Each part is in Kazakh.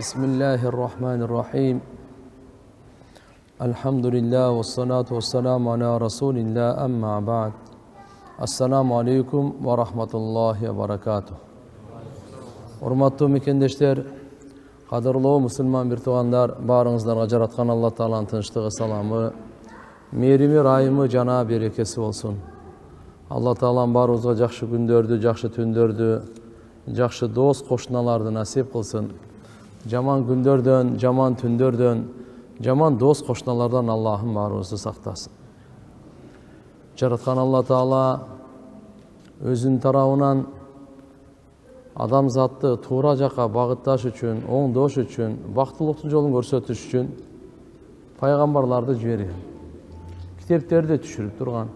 Bismillahirrahmanirrahim. Elhamdülillah ve salatu ve selamu ala Resulillah amma ba'd. Assalamu alaikum ve rahmatullahi ve barakatuh. Hurmatly mekendешler, qadırlı musulman bir tuğanlar, barыңыздарга жараткан Allah Taala'nın тынчтыгы, salamı, merimi, rayımı, jana berekesi olsun. Allah Taala'nın barыбызга жакшы күндөрдү, жакшы түндөрдү, жакшы дос, кошуналарды насип кылсын. Жаман күндөрдөн, жаман түндөрдөн, жаман дос, кошуналардан Аллахым барыбызды сактасын. Жараткан Allah Taala өзүнүн тарабынан адамзатты туура жакка багытташ үчүн, оңдош үчүн, бактылыктын жолун көрсөтүш үчүн пайгамбарларды жиберген. Китептерди түшүрүп турган.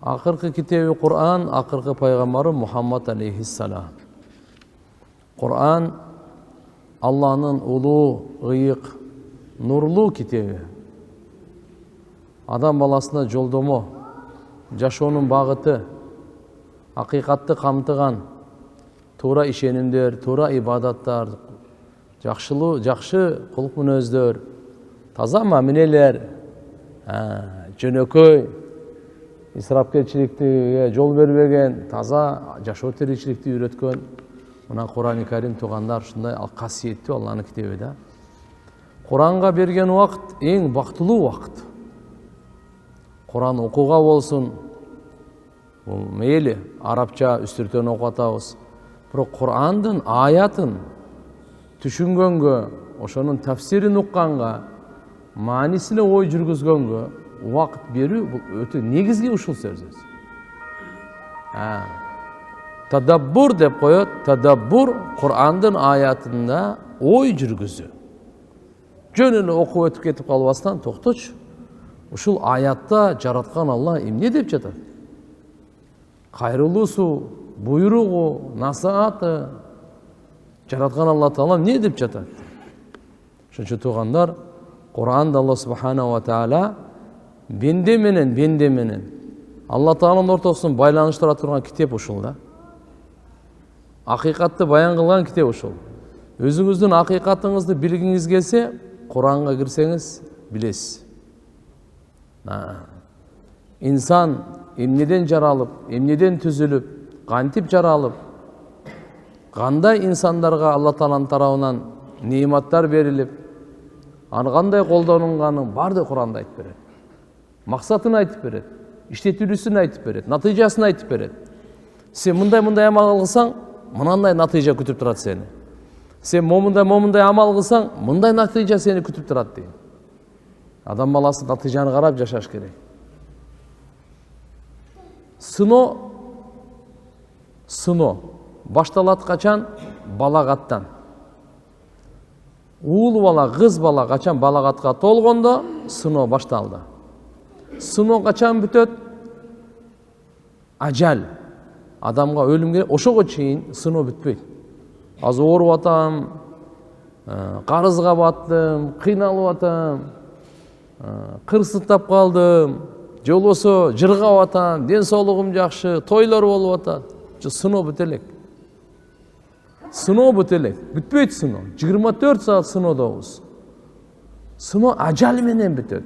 Акыркы китеби Кур'ан, акыркы пайгамбары Мухаммад алейхиссалам. Кур'ан Allah'ın ulu, ıyık, nurlu kitebi. Adam balasına joldomo, жашоонун багыты, акыйкатты камтыган, туура ишенимдер, туура ибадаттар, жакшы кулук мүнөздөр, таза мамилелер, жөнөкөй, исрапкерчиликке жол бербеген, таза жашоо тиричиликти үйрөткөн. Мына Кур'ан-ы Карим тугандар ушундай касиеттүү Алланын китеби да. Куранга берген убакыт эң бактылуу убакыт. Куран окууга болсун, мейли арабча үстүртөн окуп атабыз. Бирок Кур'андын аятын түшүнгөнгө, ошонун тафсирин укканга, маанисине ой жүргүзгөнгө убакыт берүү бул өтө негизги ушул сөз. Tadabbur деп коет. Tadabbur Kur'an'ın ayatında oy жүргүзүү. Жөн эле окуп өтүп кетип калбастан токточ. Ушул аятта жараткан Алла эмне деп жатат? Кайрылуусу, буйругу, насааты жараткан Алла Таала эмне деп жатат? Ошончо туугандар, Кур'анда Алла Субханаху ва Таала бенде менен Алла Тааланын ортосун байланыштыра турган китеп ушул да. Акыйкатты баян кылган китеп ушул. Өзүңүздүн акыйкатыңызды билгиңиз келсе, Куранга кирсеңиз билесиз. Инсан эмнеден жаралып, эмнеден түзүлүп, кантип жаралып, кандай инсандарга Алла Тааланын тарабынан неиматтар берилип, аны кандай колдонулганын баардыгы Куранда айтып берет. Максатын айтып берет, иштетүүсүн айтып берет, натыйжасын айтып берет. Сен мындай амал кылсаң, мынандай натыйжа күтүп турат сени. Сен момундай амал кылсаң, мындай натыйжа сени күтүп турат дейт. Адам баласы натыйжаны карап жашаш керек. Сыно башталат качан? Балагаттан. Уул бала, кыз бала качан балагатка толгондо сыно башталды. Сыно качан бүтөт? Ажал. Адамга өлүм керек, ошого чейин сыно бүтпөйт. Азыр ооруп атам, карызга баттым, кыйналып атам, кырсыктап калдым, же болбосо жыргап атам, ден соолугум жакшы, тойлор болуп атат. Сыно бүт элек. Сыно бүт элек. Бүтпөйт сыно. 24 саат сынодобуз. Сыно ажал менен бүтөт.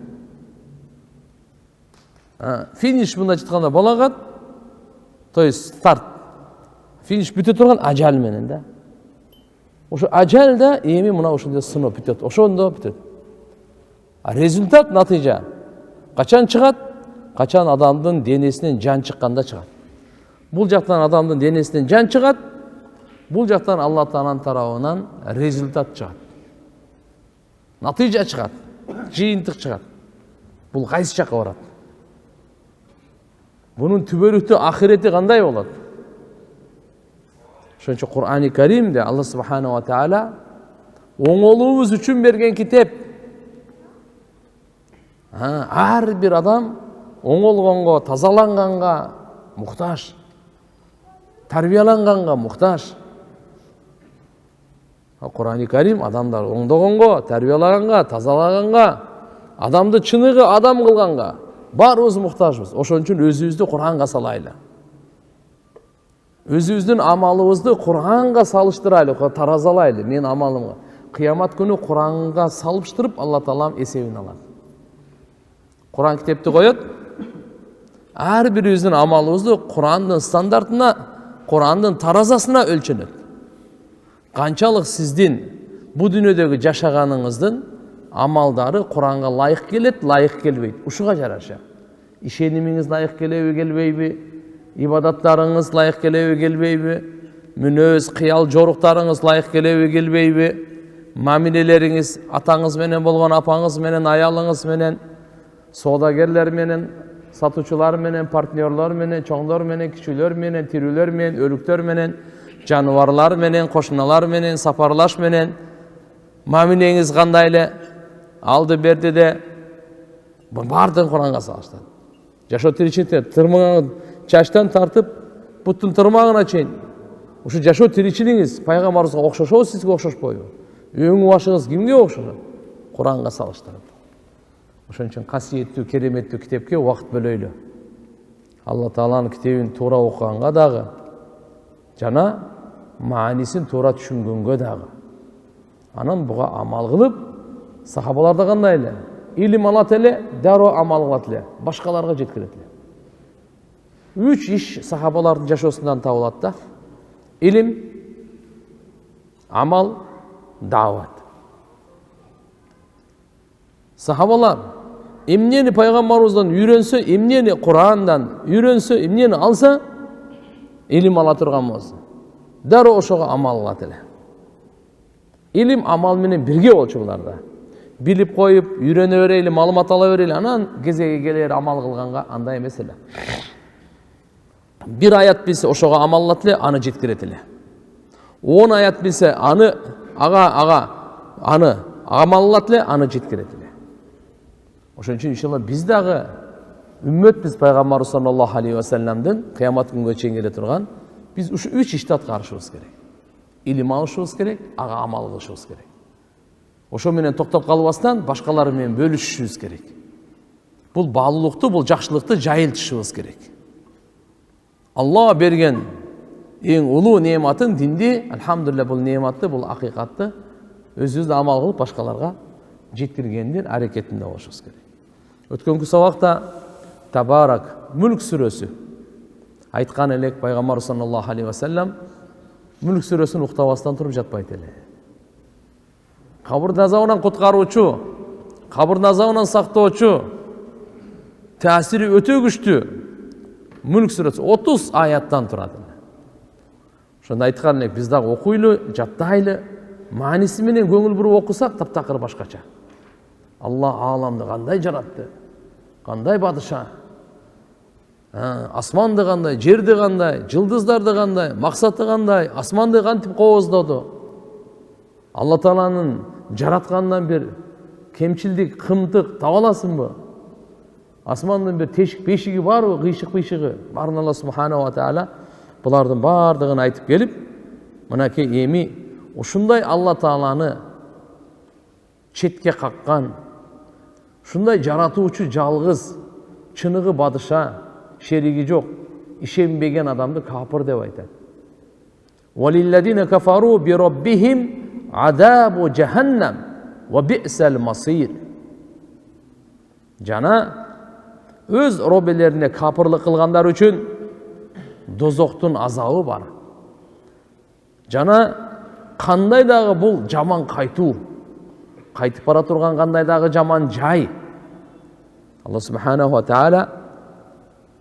Финиш мындай айтканда балагат, то есть старт. Финиш бүтө турган ажал менен да. Ошо ажалда эми мына ошондо сыно бүтөт. Ошондо бүтөт. Результат, натыйжа качан чыгат? Качан адамдын денесинен жан чыкканда чыгат. Бул жактан адамдын денесинен жан чыгат, бул жактан Алла Тааланын тарабынан результат чыгат. Натыйжа чыгат, жыйынтык чыгат. Бул кайсы жакка барат? Bunun түбөлүктүү ахирети кандай болот? Ошончо Кур'ан-ы Каримде Алла Субханаху ва Таала оңолуубуз үчүн берген китеп. Ар бир адам оңолгонго, тазаланганга муктаж, тарбияланганга муктаж. Кур'ан-ы Карим адамдар оңдогонго, тарбиялаганга, тазалаганга, адамды чыныгы адам кылганга баарыбыз муктажбыз. Ошон үчүн өзүбүздү Кур'анга салайлы. Өзүбүздүн амалыбызды Куранга салыштырайлы, таразалайлы. Мен амалымга кыямат күнү Куранга салыштырып Алла Таалам эсебин алат. Куран китепти коет. Ар бирибиздин амалыбызды Курандын стандартына, Курандын таразасына өлчөнөт. Канчалык сиздин бу дүйнөдөгү жашаганыңыздын амалдары Куранга лайык келет, лайык келбейт. Ушуга жараша. Ишенимиңиз лайык келеби, келбейби? Ибадаттарыңыз лайык келеби, келбейби? Мүнөз, кыял, жоруктарыңыз лайык келеби, келбейби? Мамилелериңиз атаңыз менен болгон апаңыз менен, аялыңыз менен, соодагерлер менен, сатуучулар менен, партнерлор менен, чоңдор менен, кичүүлөр менен, тирүүлөр менен, өлүктөр менен, жаныбарлар менен, кошуналар менен, сапарлаш менен мамилеңиз кандай эле? Алды берди де бардыгын Куранга салыштырат. Жашоо тиричиликте тырмагын чачтан тартып буттун тырмагына чейин ушу жашоо тиричилигиңиз пайгамбарыбызга окшошобу, сизге окшошпойбу? Өң башыңыз кимге окшошот? Куранга салыштырып. Ошон үчүн касиеттүү, кереметтүү китепке убакыт бөлөйлү. Алла Тааланын китебин туура окуганга дагы жана маанисин туура түшүнгөнгө дагы. Анан буга амал кылып, сахабаларда кандай эле? Илим алат эле, дароо амал кылат эле, башкаларга жеткирет эле. 3 иш сахабалардын жашоосундан табылат да. Илим, амал, дават. Сахабалар эмнени пайгамбарыбыздан үйрөнсө, эмнени Курандан үйрөнсө, эмнени алса, илим ала турган болсо, дароо ошого амал кылат эле. Илим амал менен бирге болчу буларда. Билип коюп, үйрөнө берели, маалымат ала берели, анан кезеги келер амал кылганга андай эмес эле. Bir ayat bilse ошого амаллат эле, аны жеткирет эле. 10 ayat bilse аны амаллат эле, аны жеткирет эле. Ошон үчүн иншалла биз дагы үммөтбүз пайгамбар саллаллаху алейхи ва салламдын кыямат күнгө чейин келе турган. Биз ушу 3 ишти аткарышыбыз керек. Илим алышыбыз керек, ага амал кылышыбыз керек. Ошо менен токтоп калбастан башкалар менен бөлүшүшүбүз керек. Бул баалуулукту, бул жакшылыкты жайылтышыбыз керек. Алла берген эң улуу неематын динди, алхамдулилlah бул неематты, бул акыйкатты өзүбүз амал кылып башкаларга жеткиргендин аракетинде болушубуз керек. Өткөнкү сабакта Табарак Мүлк сүрөсү айткан элек пайгамбар саллаллаху алейхи ва саллям Мүлк сүрөсүн уктабастан туруп жатпайт эле. Кабырдын азабынан куткаруучу, кабырдын азабынан сактоочу таасири өтө күчтүү Мүлк сүрөсү 30 аяттан турат. Ошондо айткан элек биз дагы окуйлу, жаттайлы, мааниси менен көңүл буруп окусак таптакыр башкача. Алла ааламды кандай жаратты? Кандай бадыша? Асманды кандай, жерди кандай, жылдыздарды кандай, максаты кандай, асманды кантип кооздоду? Алла Тааланын жараткандан бир кемчилдик, кымтык таба аласыңбы? Асмандын бир тешик бешиги барбы, кыйшык бешиги? Барын Алла субханаху ва таала булардын бардыгын айтып келип, мынакей эми ушундай Алла Тааланы четке каккан, ушундай жаратуучу жалгыз, чыныгы бадыша, шериги жок, ишенбеген адамды капыр деп айтат. Валилладина кафару би раббихим адабу джаханнам ва би'сал масир. Жана өз робелерине капырлык кылгандар үчүн дозоктун азабы бар. Жана кандай дагы бул жаман кайтуу, кайтып бара турган кандай дагы жаман жай. Алла субханаху ва таала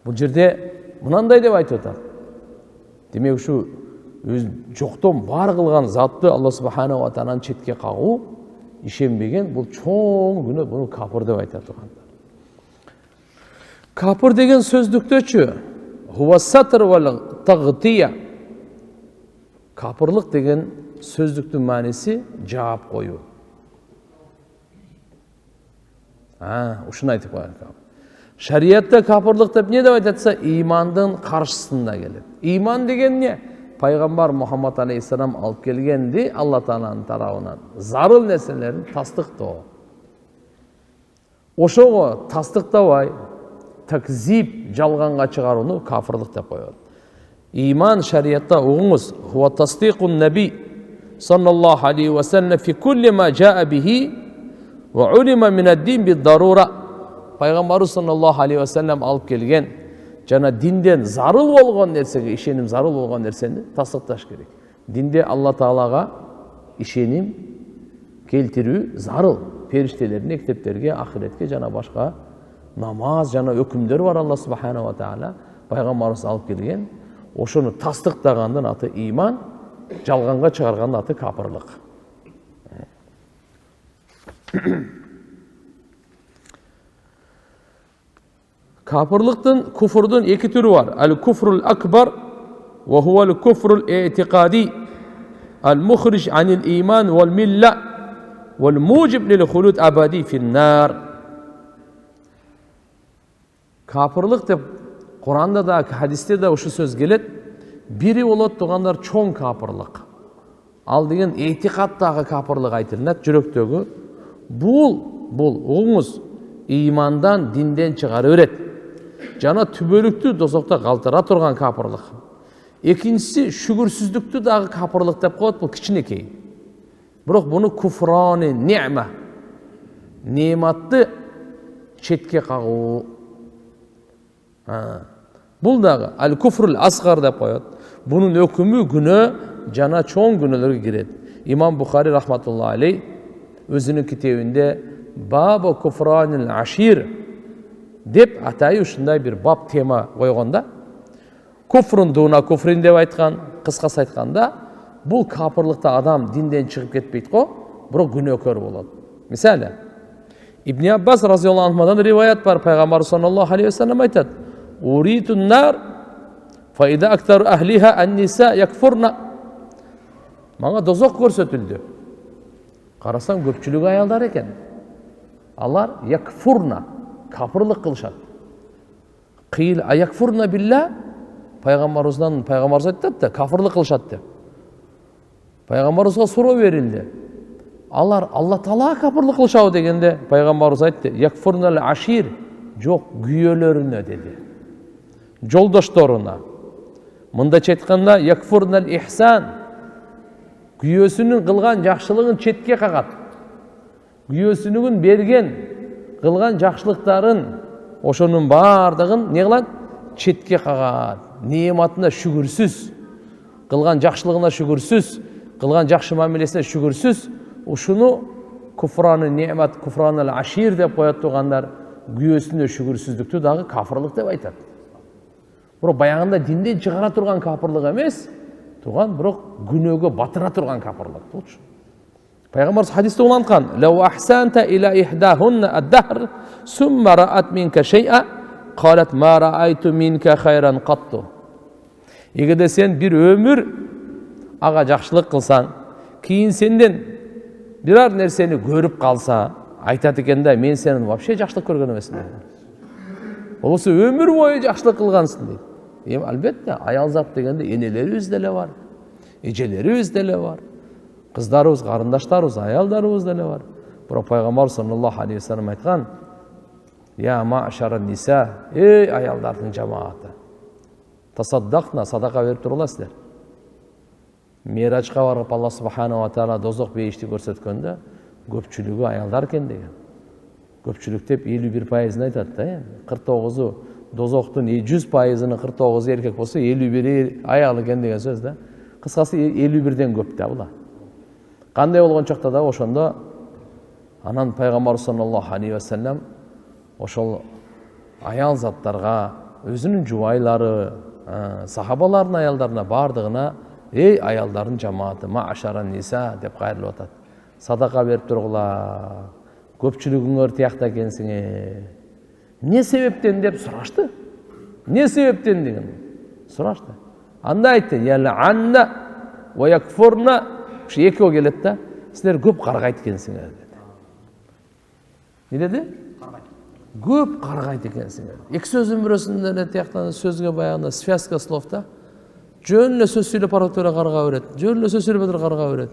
бул жерде мынандай деп айтып атат. Демек ушу өз жоктон бар кылган затты Алла субханаху ва тааланын четке кагуу, ишенбеген бул чоң күнөө, буну капыр деп айтат турган. Капыр деген сөздүктөчү хуассатр вал тагтия. Капырлык деген сөздүктүн мааниси жаап коюу. Ушуну айтып коён. Шариятта капырлык деп не деп айтатса, имандын каршысында келет. Иман деген эмне? Пайгамбар Мухаммад алейхиссалам алып келгенди Алла Тааланын тарабынан зарыл нерселерин тастыктоо. Ошого тастыктабай, такзип, жалганга чыгарууну кафырлык деп коет. İman şeriatta oğunuz. Huve tasdikun nebi sallallahu aleyhi ve sellem fi kulli ma jaa bihi ve ulima mined din bid darura. Peygamberimiz sallallahu aleyhi ve sellem alıp kelgen jana dinden zarıl bolgon nersege işenim zarıl bolgon nerseni tasdiqtaş керек. Dinde Allah Taalaga işenim keltirүү zarıl. Periştelerin, kitaplarga, ahiretke jana başka namaz jana hükümler var Allah subhanahu ve taala. Peygamberimiz alıp kelgen. Oşunu tasdiqtagandan atı iman, жалганга чыгаргандын аты капырлык. Kapırlıktın, kufurdun iki türü var. El-kufrul akbar ve huvel kufrul i'tikadi. El-muhric anil iman vel milla vel mucib lil hulud abadi fin nar. Kapırlık dep Kur'an'da da hadiste de şu söz gelet. Biri болот тугандар чоң капырлык. Ал деген этикаттагы капырлык айтылат, жүрөктөгү. Бул оңуз имандан, динден чыгарып берет. Жана түбөлүктү дозокто калтыра турган капырлык. Экинчиси шүгүрсүздүктү дагы капырлык деп коет, бул кичинекей. Бирок буну куфраны не'ма. Нематты четке кагуу. Бул дагы ал-куфрул асгар деп коет. Bunun hükümü günü cana çoğun günelere girer. İmam Bukhari rahmetullahi aleyh özünün kitabında Bab-ı Kufranil Aşir dep atayı uşunday bir bab tema koyganda kufrun duna kufrin dep aytkan, kıskası aytkanda bul kapırlıkta adam dinden çıkıp ketpeyt ko, bırak günökör bolot. Misali İbn Abbas radıyallahu anh'dan rivayet var. Peygamber sallallahu aleyhi ve sellem aytat Uritun nar فَاِذَا اَكْتَرُ اَهْلِهَا اَنْنِسَا يَكْفُرْنَا. Bana dozok görsetildi. Karasam köpçülük ayallar eken. Allar yakfurna, kapırlık kılışat. Kıyıl ayakfurna billah, Peygamberimiz ayttat da kafirlik kılışat de. Peygamberimizge soru verildi. Allar Allah Taala kapırlık kılışabı degende Peygamberimiz aytты. Yakfurnal aşir, yok güyölörüne dedi. Joldaşlarına. Mında çetkanda yakfurnal ihsan. Güyösünün kılgan жақшылығын четке қағат. Güyösünün bergen kılgan жақшылықтарын oşonun bardığın ne kılan? Четке қағат. Nimetine şükürsüz. Kılgan жақшылығına şükürsüz. Kılgan жақшы muamelesine şükürsüz. Oşunu kufranı nimet, kufranal aşir dep koyat tuğanlar güyösüne şükürsüzlüktü dağı kafirlik dep aytat. Бирок баягында динден чыгара турган капырлык эмес, туган бирок күнөөгө батыра турган капырлык болчу. Пайгамбар хадисте уланткан: "Лау ахсанта ила ихдахунна ад-dahr, summa ra'at minka shay'a, qalat ma ra'aytu minka khayran qattu." Эгерде сен бир өмүр ага жакшылык кылсаң, кийин сенден бирар нерсени көрүп калса, айтат экен да, мен сенин вообще жакшылык көргөн эмесмин дейт. Болсо өмүр бою жакшылык кылгансың дейт. Албетте, аял зат дегенде энелерибиз деле бар, эжелерибиз деле бар, кыздарыбыз, карындаштарыбыз, аялдарыбыз деле бар. Бирок Пайгамбар саллаллаху алейхи ва саллям айткан: "Я ма'шаран ниса, эй аялдардын жамааты. Тасаддақна, садака берип туруңларсыздар." Миражга барып Алла субханаху ва таала дозок бейишти көрсөткөндө көпчүлүгү аялдар экен деген. Көпчүлүк деп 51% айтат да. 49'u dozoktun 100%'ının 49'u erkek bolsa 51'i ayal eкен деген сөз да. Кыскасы 51'den көп да була. Кандай болгон чакта да ошондо анан Пайгамбар саллаллаху алейхи ва саллям ошол аял заттарга өзүнүн жубайлары, сахабалардын аялдарына бардыгына эй аялдардын жамааты ма'шаран ниса деп кайрылып атат. Садака берип тургула. Көпчүлүгүңөр тиякта экенсиңер. Не себептен деп сурашты. Не себептен деген сурашты. Анда айтты: "Ял'анна ва якфурна." Ушу экөө келет да. Силер көп каргайт экенсиңер деди. Не деди? Каргайт. Көп каргайт экенсиңер. Эки сөздүн бирөөсүндө эле тияктан сөзгө баягында связка словда жөн эле сөз сүйлөп барып тура карга берет. Жөн эле сөз сүйлөп тура карга берет.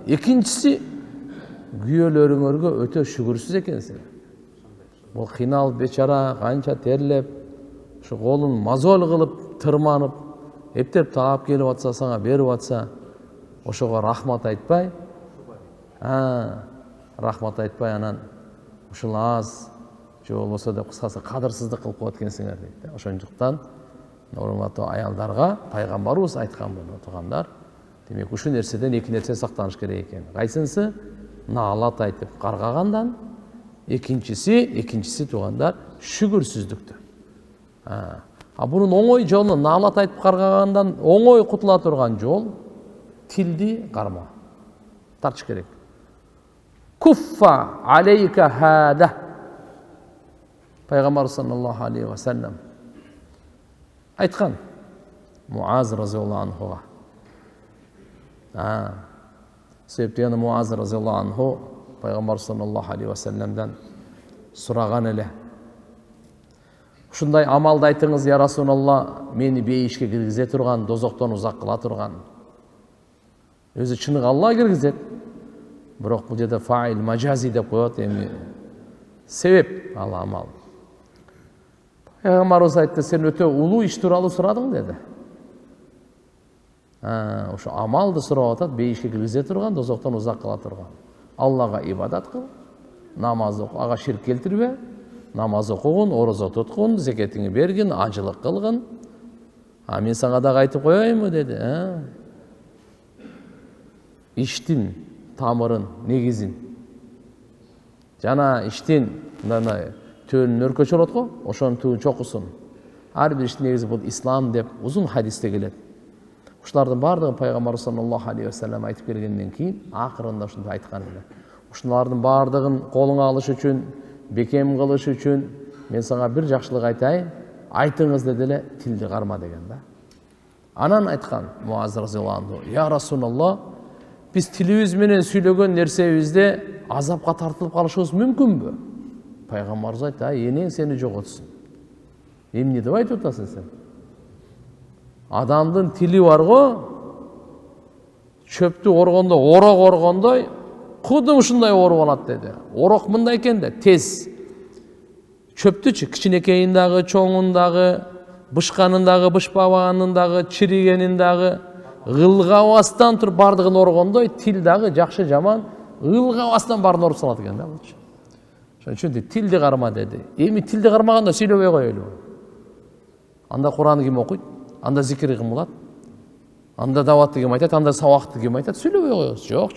Экинчиси күйөөлөрүңөргө өтө шүгүрсүз экенсиңер. Бул кыйналып бечара канча терлеп, ушу колун мазол кылып тырманып, эптеп таап келип атса, сага берип атса, ошого рахмат айтпай, рахмат айтпай анан ушул аз же болбосо деп кыскасы кадырсыздык кылып коет экенсиңер дейт. Ошондуктан урматтуу аялдарга пайгамбарыбыз айткан болот туугандар. Демек ушул нерседен эки нерсе сактаныш керек экен. Кайсынысы? Наалат айтып каргагандан, экинчиси туугандар шүгүрсүздүктөн. Bunun оңой жолу наалат айтып каргагандан оңой кутула турган жол тилди карма. Тартыш керек. Куффа алейка хада. Пайгамбар саллаллаху алейхи ва саллям айткан Муаз разияллаху анхуга. Себептен Муаз разияллаху анху Пайгамбар саллаллаху алейхи ва саллямдан сураган эле. Ушундай амалды айтыңыз, я Расулалла, мени бейишке киргизе турган, дозоктон узак кыла турган. Өзү чыныгы Алла киргизет. Бирок бул жерде фаил мажази деп коет, эми себеп ал амал. Пайгамбарыбыз айтты, сен өтө улуу иш тууралуу сурадың деди. Ошо амалды сурап атат, бейишке киргизе турган, дозоктон узак кыла турган. Аллага ибадат кыл, намаз оку, ага ширк келтирбе. Намаз окугун, орозо туткун, зекетиңи бергин, ажылык кылгын. Мен сага дагы айтып коеюнбу деди. Иштин тамырын, негизин. Жана иштин төөнүн өркөчөрөт го, ошонун түбүн чокусун. Ар бир иштин негизи бул ислам деп узун хадисте келет. Ушулардын бардыгын Пайгамбар саллаллаху алейхи ва саллям айтып келгенден кийин акырында ушундай айткан эле. Ушулардын бардыгын колуңа алыш үчүн, бекем кылыш үчүн мен сага бир жакшылык айтайын, айтыңыз деди эле, тилди карма деген да. Анан айткан Муаз разияллаху анху, я Расулалла, биз тилибиз менен сүйлөгөн нерсебизде азапка тартылып калышыбыз мүмкүнбү? Пайгамбарыбыз айтты, энең сени жоготсун. Эмне деп айтып атасың сен? Адамдын тили бар го, чөптү оргондо, орок оргондой, кудум ушундай ооруп алат деди. Орок мындай экен да, тез. Чөптүчү кичинекейин дагы, чоңун дагы, бышканын дагы, бышпабаганын дагы, чиригенин дагы, ылгабастан туруп бардыгын оргондой, тил дагы жакшы жаман ылгабастан баарын оруп салат экен да булчу. Ошон үчүн тилди карма деди. Эми тилди кармаганда сүйлөбөй коелу. Анда Куранды ким окуйт? Анда зикир ким кылат? Анда даватты ким айтат? Анда сабакты ким айтат? Сүйлөбөй коебуз. Жок.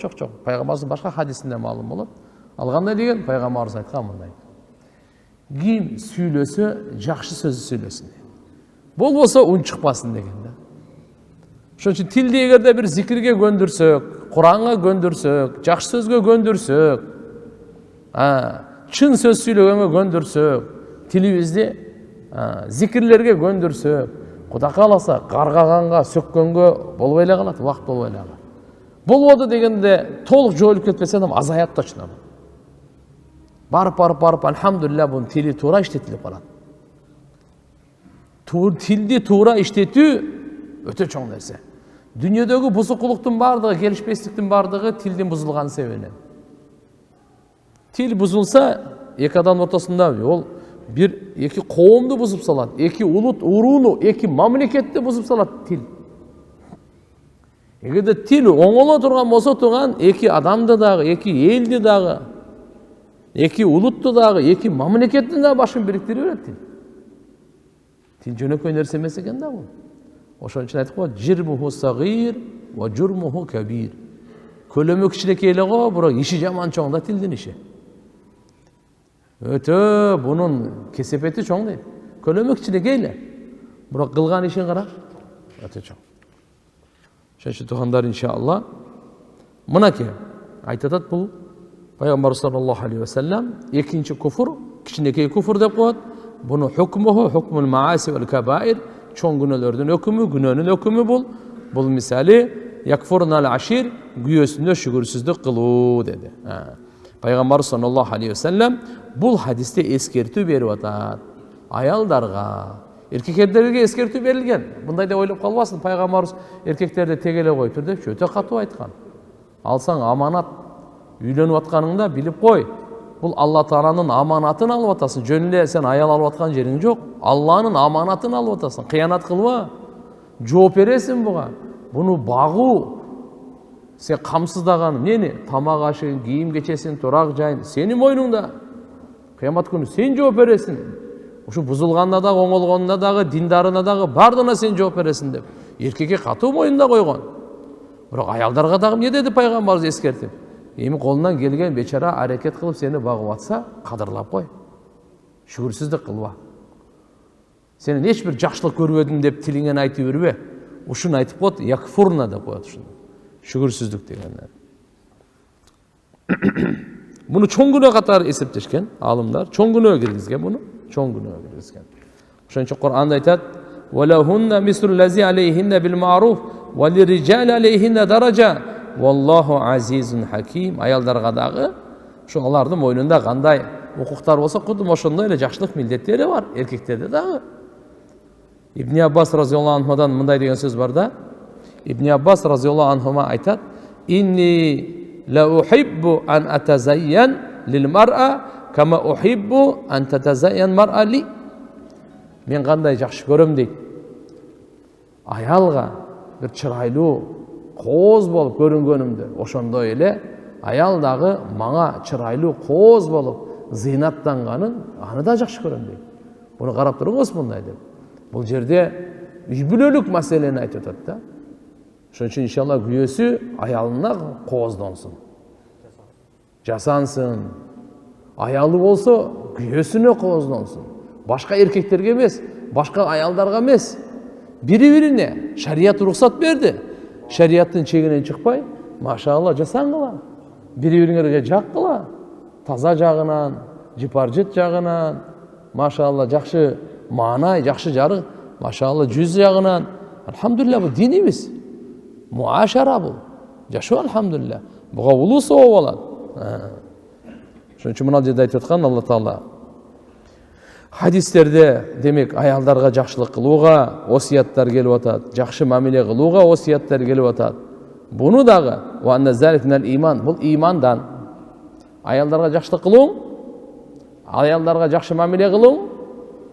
Пайгамбарыбыздын башка хадисинде маалым болот. Ал кандай деген? Пайгамбарыбыз айткан мындай. Ким сүйлөсө, жакшы сөз сүйлөсүн. Болбосо үн чыкпасын деген да. Ошон үчүн тилди эгерде бир зикирге көндүрсөк, Куранга көндүрсөк, жакшы сөзгө көндүрсөк, чын сөз сүйлөгөнгө көндүрсөк, тилибизди зикирлерге көндүрсөк, Кудай кааласа каргаганга, сөккөнгө болбой эле калат, убакыт болбой эле калат. Болбоду дегенде толук жоюлуп кетпесе да азаят точно. Барып, алхамдулилlah, бунун тили туура иштетилип калат. Тилди туура иштетүү өтө чоң нерсе. Дүйнөдөгү бузукулуктун бардыгы, келишпестиктин бардыгы тилдин бузулган себебинен. Тил бузулса, эки адамдын ортосунда ол бир эки коомду бузуп салат, эки улут урууну, эки мамлекетти бузуп салат тил. Эгерде тил оңоло турган болсо турган, эки адамды дагы, эки элди дагы, эки улутту дагы, эки мамлекеттин дагы башын бириктире берет тил. Тил жөнөкөй нерсе эмес экен да бул. Ошон үчүн айтып коет, жирмуху сагир ва журмуху кабир. Көлөмү кичинекей эле го, бирок иши жаман чоң да тилдин иши. Өтө бунун кесепети чоң дейт. Көлөмү кичинекей эле, бирок кылган ишин кара, өтө чоң. Ошон үчүн туугандар, иншалла, мынакей айтып атат бул Пайгамбар саллаллаху алейхи ва саллям экинчи куфур, кичинекей куфур деп коет. Буну хукмуху хукмул мааси вал кабаир, чоң күнөөлөрдүн өкүмү, күнөөнүн өкүмү бул. Бул мисали якфурнал ашир, күйөөсүндө шүгүрсүздүк кылуу деди. Пайгамбар саллаллаху алейхи ва саллям бул хадисте эскертүү берип атат. Аялдарга, эркектерге эскертүү берилген. Мындай деп ойлоп калбасын, пайгамбарыбыз эркектерди тегеле койтур депчи, өтө катуу айткан. Алсаң аманат, үйлөнүп атканыңда билип кой. Бұл Алла Тағаланың аманатын алып атасың. Жөнінде сен аял алып атқан жерің жоқ. Алланың аманатын алып атасың. Қиянат қылма. Жооп бересің бұға. Бұны бағу. Сен қамсыздаған нені? Тамақ ашың, киім кешесің, тұрақ жайын. Сенің мойныңда. Қиямат күні сен жооп бересің. Ушу бұзылғанына дағы, оңолғанына дағы, диндарына дағы бардығына сен жооп бересің деп. Еркекке қату мойнында қойған. Бірақ аялдарға дағы не деді пайғамбарымыз ескертіп? Еми қолынан келген бечара әрекет қылып сені бағып атса, қадырлап қой. Шүгірсіздік қылба. Сенен ешбір жақсылық көріп едім деп тіліңен айтып бербе. Ушын айтып қойды, якфурна деп қояды ушын. Шүгірсіздік дегенler. Бұны чоң күнә қатар есептешкен алымдар. Чоң күнә кіргізген бұны. Чоң күнә кіргізген. Ошон үчүн Кур'анда айтат: "Валахунна мислу лази алейхинна бил ма'руф, ва лирrijali алейхинна даража, валлаху азизун хаким." Аялдарга дагы ошо алардын мойнунда кандай укуктар болсо, кудум ошондой эле жакшылык милдеттери бар, эркектерде дагы. Ибн Аббас разияллаху анхудан мындай деген сөз бар да. Ибн Аббас разияллаху анхума айтат: "Инни ла ухиббу ан атазайян лил мар'a кама ухиббу ан татазайян мар'a ли." Мен кандай жакшы көрөм дейт. Аялга бир чырайлуу кооз болуп көрүнгөнүмдө, ошондой эле аял дагы мага чырайлуу кооз болуп зыйнаттанганын аны да жакшы көрөм дейт. Буну карап туруңуз мындай деп. Бул жерде үй бүлөлүк маселени айтып атат да. Ошон үчүн иншалла күйөөсү аялына кооздонсун. Жасансын. Аялы болсо күйөөсүнө кооздонсун. Башка эркектерге эмес, башка аялдарга эмес. Бири-бирине шарият уруксат берди. Шариаттын чегинен чыкпай, машалла жасаңгыла. Бири-бириңерге жаккыла. Таза жагынан, жипаржыт жагынан, машалла жакшы маанай, жакшы жарык, машалла жүз жагынан. Алхамдулилля, бул динибиз. Муашара бул. Жашоо алхамдулилля. Буга улуу соо болот. Ошон үчүн мына жерде айтып аткан Алла Таала хадистерде демек аялдарга жакшылык кылууга осияттар келип атат, жакшы мамиле кылууга осияттар келип атат. Буну дагы ва анна залик минал иман, бул имандан. Аялдарга жакшылык кылууң, аялдарга жакшы мамиле кылууң,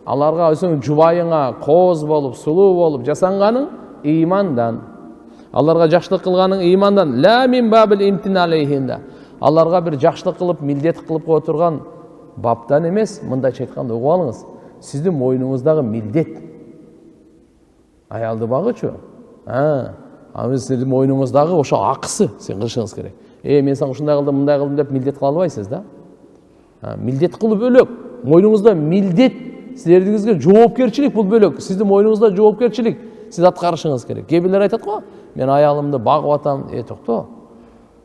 аларга өзүң жубайыңа кооз болуп, сулуу болуп жасанганың имандан. Аларга жакшылык кылганың имандан. Ла мин бабил имтина алейхинда. Аларга бир жакшылык кылып, милдет кылып кое турган баптан эмес, мындайча айтканда угуп алыңыз. Сиздин мойнуңуздагы милдет. Аялды багычу. Сиздин мойнуңуздагы ошо акысы сен кылышыңыз керек. Мен сага ушундай кылдым, мындай кылдым деп милдет кыла албайсыз да. Милдет кылып бөлөк. Мойнуңузда милдет, силердиңизге жоопкерчилик бул бөлөк. Сиздин мойнуңузда жоопкерчилик сиз аткарышыңыз керек. Кээ бирлер айтат го, мен аялымды багып атам, токто.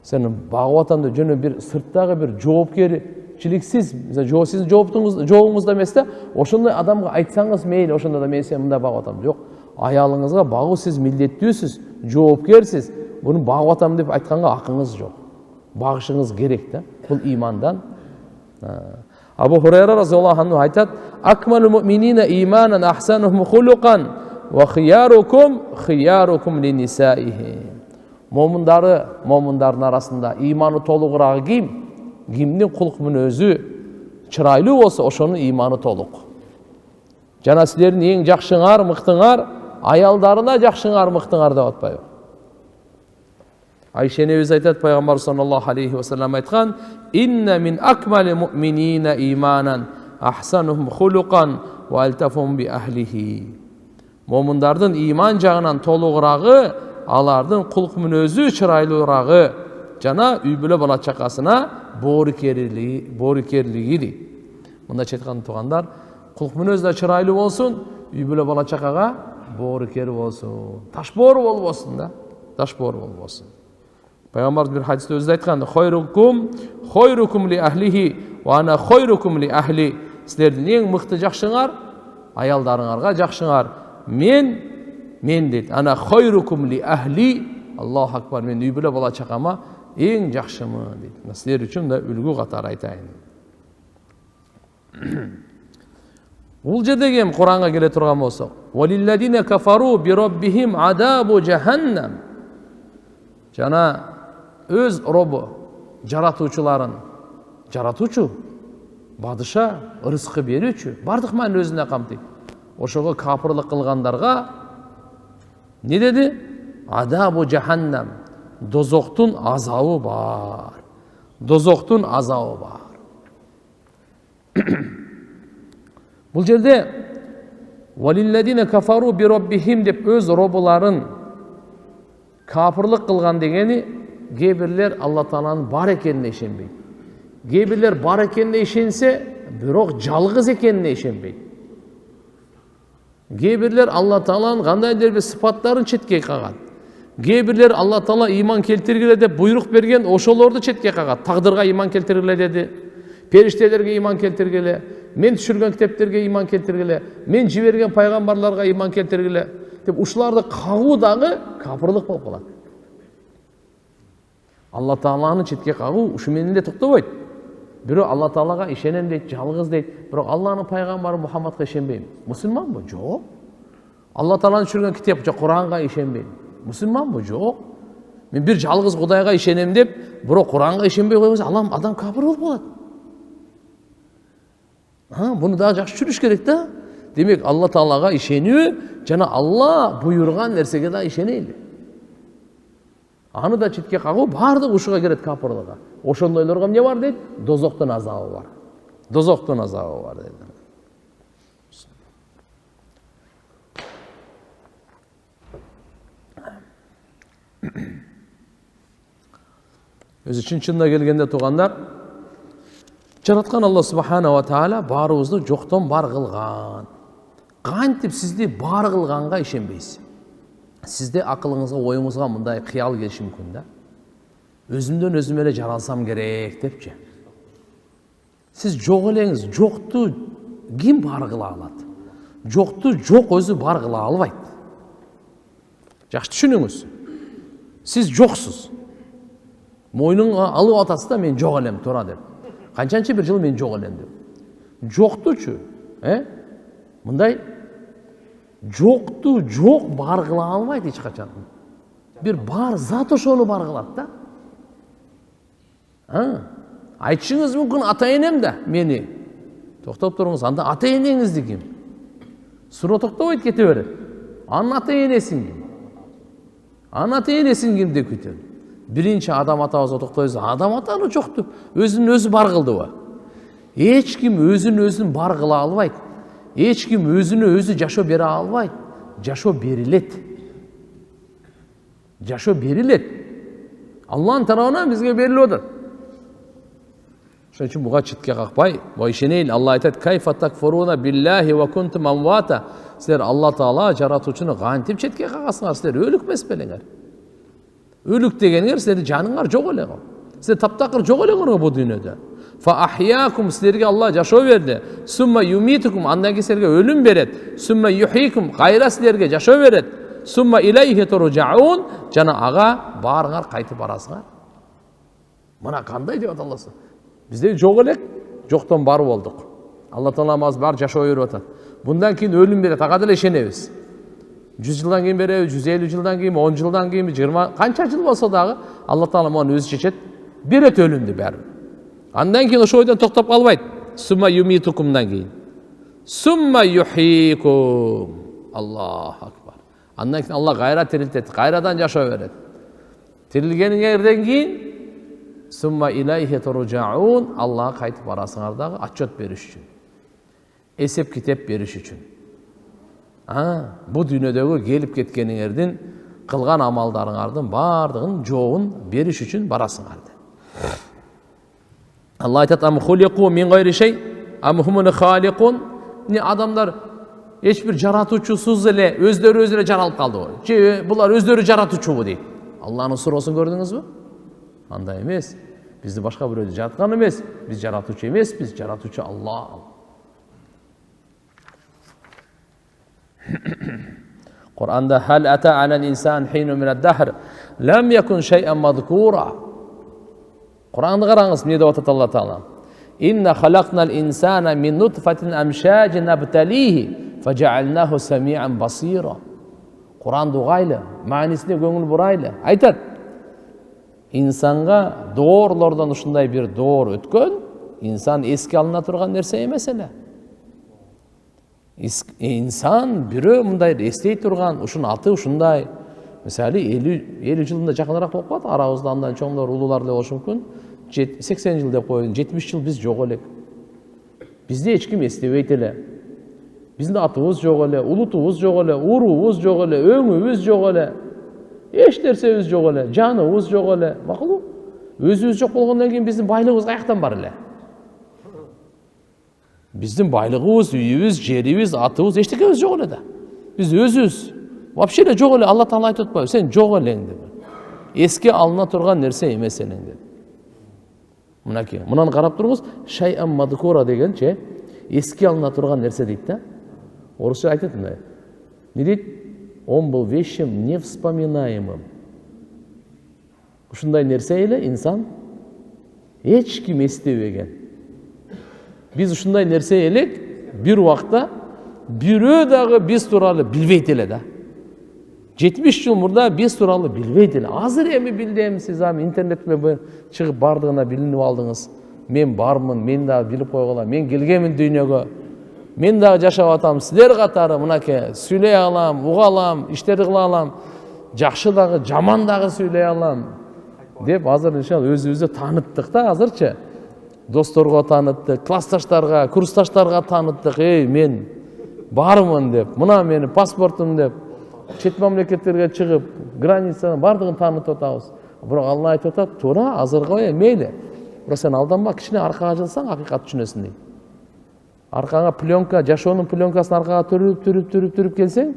Сен багып атам деп жөнө бир сырттагы бир жоопкерчиликсиз, сиздин жооптуңузда эмес да, ошондой адамга айтсаңыз мейли, ошондо да мен сени мындай багып атам. Жок, аялыңызга багуу сиз милдеттүүсүз, жоопкерсиз. Буну багып атам деп айтканга акыңыз жок. Багышыңыз керек да. Бул имандан. Абу Хурайра разияллаху анху айтат: "Акмалу муъминина иманан ахсанухум хулуқан ва хиярукум линисаихи." Момундардын арасында иманы толугураак кимдин кулк мүнөзү чырайлуу болсо, ошонун иманы толук. Жана силердин эң жакшыңар, мыктыңар аялдарына жакшыңар, мыктыңар деп атпайбы? Айша энебиз айтат, пайгамбар саллаллаху алейхи ва саллям айткан: "Инна мин акмали муъминина иманан ахсанухум хулуқан ва алтафум би ахлихи." Момундардын иман жагынан толугурагы алардын кулк мүнөзү чырайлуурагы жана үй бүлө бала чакасына боорукерлиги. Мындайча айтканда туугандар, кулк мүнөз да чырайлуу болсун, үй бүлө бала чакага боорукер болсун. Ташбоор болбосун да. Ташбоор болбосун. Пайгамбар бир хадисте өзү айткан: "Хойрукум ли ахлихи ва ана хойрукум ли ахли." Силердин эң мыкты жакшыңар аялдарыңарга жакшыңар. Мен дейт, ана хойрукум ли ахли. Аллаху акбар, мен үй бүлө бала чакама эң жакшымын дейт. Силер үчүн да үлгү катары айтайын. Бул жерде кем Куранга келе турган болсок, "Валилладина кафару би роббихим адабу жаханнам." Жана өз робу жаратуучуларын, жаратуучу бадыша, рызқы берүүчү, бардык маани өзүнө камтыйт. Ошого капырлык кылгандарга не деди? Адабу жаханнам. Дозоктун азабы бар. Дозоктун азабы бар. Бул жерде валилладина кафару би роббихим деп өз робуларын капырлык кылган дегени, кээ бирлер Алла Тааланын бар экенине ишенбейт. Кээ бирлер бар экенине ишенсе, бирок жалгыз экенине ишенбейт. Кээ бирлер Алла Тааланын кандайдыр бир сыпаттарын четке кагат. Кээ бирлер Алла Таала иман келтиргиле деп буйрук берген, ошолорду четке кагат. Тагдырга иман келтиргиле деди. Периштелерге иман келтиргиле, мен түшүргөн китептерге иман келтиргиле, мен жиберген пайгамбарларга иман келтиргиле деп ушуларды кагуу дагы капырлык болуп калат. Алла Тааланы четке кагуу ушу менен эле токтобойт. Бирок Алла Таалага ишенем дейт, жалгыз дейт, бирок Алланын пайгамбары Мухаммадка ишенбейм. Мусулманбы? Жок. Алла Тааланы түшүргөн китеп, Куранга ишенбейм. Мусулманбы? Жок. Мен бир жалгыз Кудайга ишенем деп, бирок Куранга ишенбей койбосо, адам капыр болуп калат. Буну дагы жакшы түшүнүш керек да. Демек, Алла Таалага ишенүү жана Алла буйруган нерсеге да ишенейли. Аны да четке кагуу бардык ушуга кирет капырлыгга. Ошондойлорго эмне бар дейт? Дозоктун азабы бар. Дозоктун азабы бар дейт. Өз үчүн чынына келгенде туугандар, жараткан Алла Субхана ва Таала баарыбызды жоктон бар кылган. Кантип сизди бар кылганга ишенбейсиз? Сизде акылыңызга, оюңузга мындай кыял келиши мүмкүн да. Өзүмдөн өзүм эле жаралсам керек депчи. Сиз жок элеңиз, жокту ким бар кыла алат? Жокту жок өзү бар кыла албайт. Жакшы түшүнүңүз. Сиз жоксуз. Мойнуңа алып атасыз да, мен жок элем, туура деп. Канчанчы бир жыл мен жок элем деп. Жоктучу, мындай жокту жок бар кыла албайт эч качан. Бир бар зат ошону бар кылат да. Айтышыңыз мүмкүн ата-энем да мени. Токтоп туруңуз, анда ата-энеңизди ким? Суроо токтобойт, кете берет. Анын ата-энесин ким? Анын ата-энесин ким деп күтөт. Биринчи адам атабызга токтойбуз. Адам атаны жокту өзүн өзү бар кылдыбы? Эч ким өзүн бар кыла албайт. Эч ким өзүнө өзү жашоо бере албайт. Жашоо берилет. Жашоо берилет. Алланын тарабынан бизге берилип атат. Ошон үчүн буга четке какпай, буга ишенейли. Алла айтат: "Кайфа такфуруна биллахи ва кунтум амвата." Силер Алла Таала жаратуучуну кантип четке кагасыңар? Силер өлүк эмес белеңер. Өлүк дегениңер силердин жаныңар жок эле го. Силер таптакыр жок элеңер бу дүйнөдө. Фа ахьякум, силерге Алла жашоо берди. Сумма юмитукум, андан кийин силерге өлүм берет. Сумма юхикум, кайра силерге жашоо берет. Сумма илайхи туржаун, жана ага баарыңар кайтып барасыңар. Мына кандай деп аталасы? Бизде жок элек, жоктон бар болдук. Алла Таала маз бар жашоо берип атат. Bundan keyin ölüm berет, ага деле ишенебиз. 100 жылдан кийин беребиз, 150 жылдан кийин, 10 жылдан кийин, 20 канча жыл болсо дагы Алла Таала муну өзү чечет, берет өлүмдү баары. Андан кийин ошол ойдон токтоп калбайт. Сумма юмитукумдан кийин. Сумма юхикум. Аллаху акбар. Андан кийин Алла кайра тирилтет, кайрадан жашоо берет. Тирилгениңерден кийин сумма илайхи туржаун, Аллага кайтып барасыңар дагы отчет бериш үчүн. Эсеп китеп бериш үчүн. Бу дүйнөдөгү келип кеткениңердин, кылган амалдарыңардын бардыгын жообун бериш үчүн барасыңар. Алла айтат: "Ам хулику мин гайри шей, ам хумул халикун." Не адамдар эч бир жаратуучусуз эле өздөрү эле жаралып калдыбы? Же булар өздөрү жаратуучубу дейт. Алланын суроосун көрдүңүзбү? Андай эмес. Бизди башка бирөө жараткан эмес. Биз жаратуучу эмеспиз, жаратуучу Алла. Qur'onda hal ata alal insan hinu min ad-dahr lam yakun shay'an madhkura. Qur'onni qarаңыз, эмне деп атат Алла Таала? Inna khalaqnal insana min nutfatin amshajin nabtalihi faja'alnahu sami'an basira. Qur'онду угайлы, маанисине көңүл бурайлы. Айтат: инсанга доорлордон ушундай бир доор өткөн, İnsan eski alına turgan nerse emes ele. İnsan biri mындай эстей турган, ушунун аты ушундай. Мисалы 50 жылында жакыныраак болуп калат, арабызда андан чоңдор, улуулар эле болушу мүмкүн. 80 жыл деп коеюн, 70 жыл биз жок элек. Бизде эч ким эстебейт эле. Биздин атыбыз жок эле, улутубуз жок эле, уруубуз жок эле, өңүбүз жок эле. Эч нерсебиз жок эле, жаныбыз жок эле. Макулбу? Өзүбүз жок болгондон кийин биздин байлыгыбыз каяктан бар эле? Биздин байлыгыбыз, үйүбүз, жерибиз, атыбыз, эчтекебиз жок эле да. Биз өзүбүз вообще эле жок эле. Алла Таала айтып атпайбы? Сен жок элең деп. Эске алына турган нерсе эмес элең деп. Мынакей, мынаны карап туруңуз, шай'ан мадкура дегенче, эске алына турган нерсе дейт да. Орусча айтат мындай. Не дейт? Он был вещим невспоминаемым. Ушундай нерсе эле инсан эч ким эстебеген. Биз ушундай нерсе элек бир убакта бирөө дагы биз тууралуу билбейт эле да. 70 жыл мурда биз тууралуу билбейт эле. Азыр эми билдим, сиз ам интернетке чыгып бардыгына билинип алдыңыз. Мен бармын, мен дагы билип койгула, мен келгенмин дүйнөгө. Мен дагы жашап атам, силер катары мынакей сүйлөй алам, уга алам, иштерди кыла алам. Жакшы дагы, жаман дагы сүйлөй алам деп азыр иншалла өзүбүздү тааныттык да азырчы. Досторго тааныттык, классташтарга, курсташтарга тааныттык. Мен бармын деп, мына менин паспортум деп, чет мамлекеттерге чыгып, границаны бардыгын таанытып атабыз. Бирок Алла айтып атат, туура азыркы мейли. Бирок сен алданба, кичине аркага жылсаң акыйкат түшүнөсүң дейт. Аркаңа пленка, жашоонун пленкасын аркага түрүп келсең,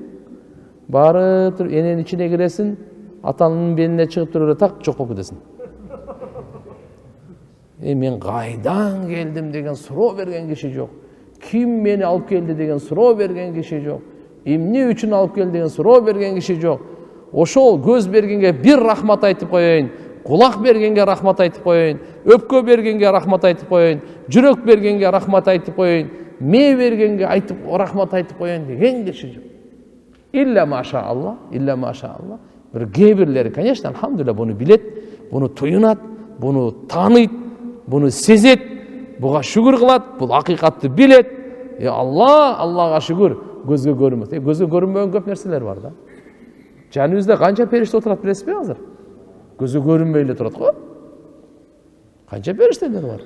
баары эненин ичине киресиң, атанын белине чыгып туруп эле так жок болуп кетесиң. Мен кайдан келдим деген суроо берген киши жок. Ким мени алып келди деген суроо берген киши жок. Эмне үчүн алып келди деген суроо берген киши жок. Ошол көз бергенге бир рахмат айтып коеюн, кулак бергенге рахмат айтып коеюн, өпкө бергенге рахмат айтып коеюн, жүрөк бергенге рахмат айтып коеюн, мээ бергенге айтып рахмат айтып коеюн деген киши жок. Илля машаалла, илля машаалла. Бир кээ-бирлери, конечно, алхамдулилля буну билет, буну туюнат, буну тааныйт, буну сезет, буга шүгүр кылат, бул акыйкатты билет. Аллага шүгүр, көзгө көрүнбөйт. Көзгө көрүнбөгөн көп нерселер бар да. Жаныбызда канча периште отурат билесизби азыр? Көзгө көрүнбөй эле турат го. Канча периштелер бар?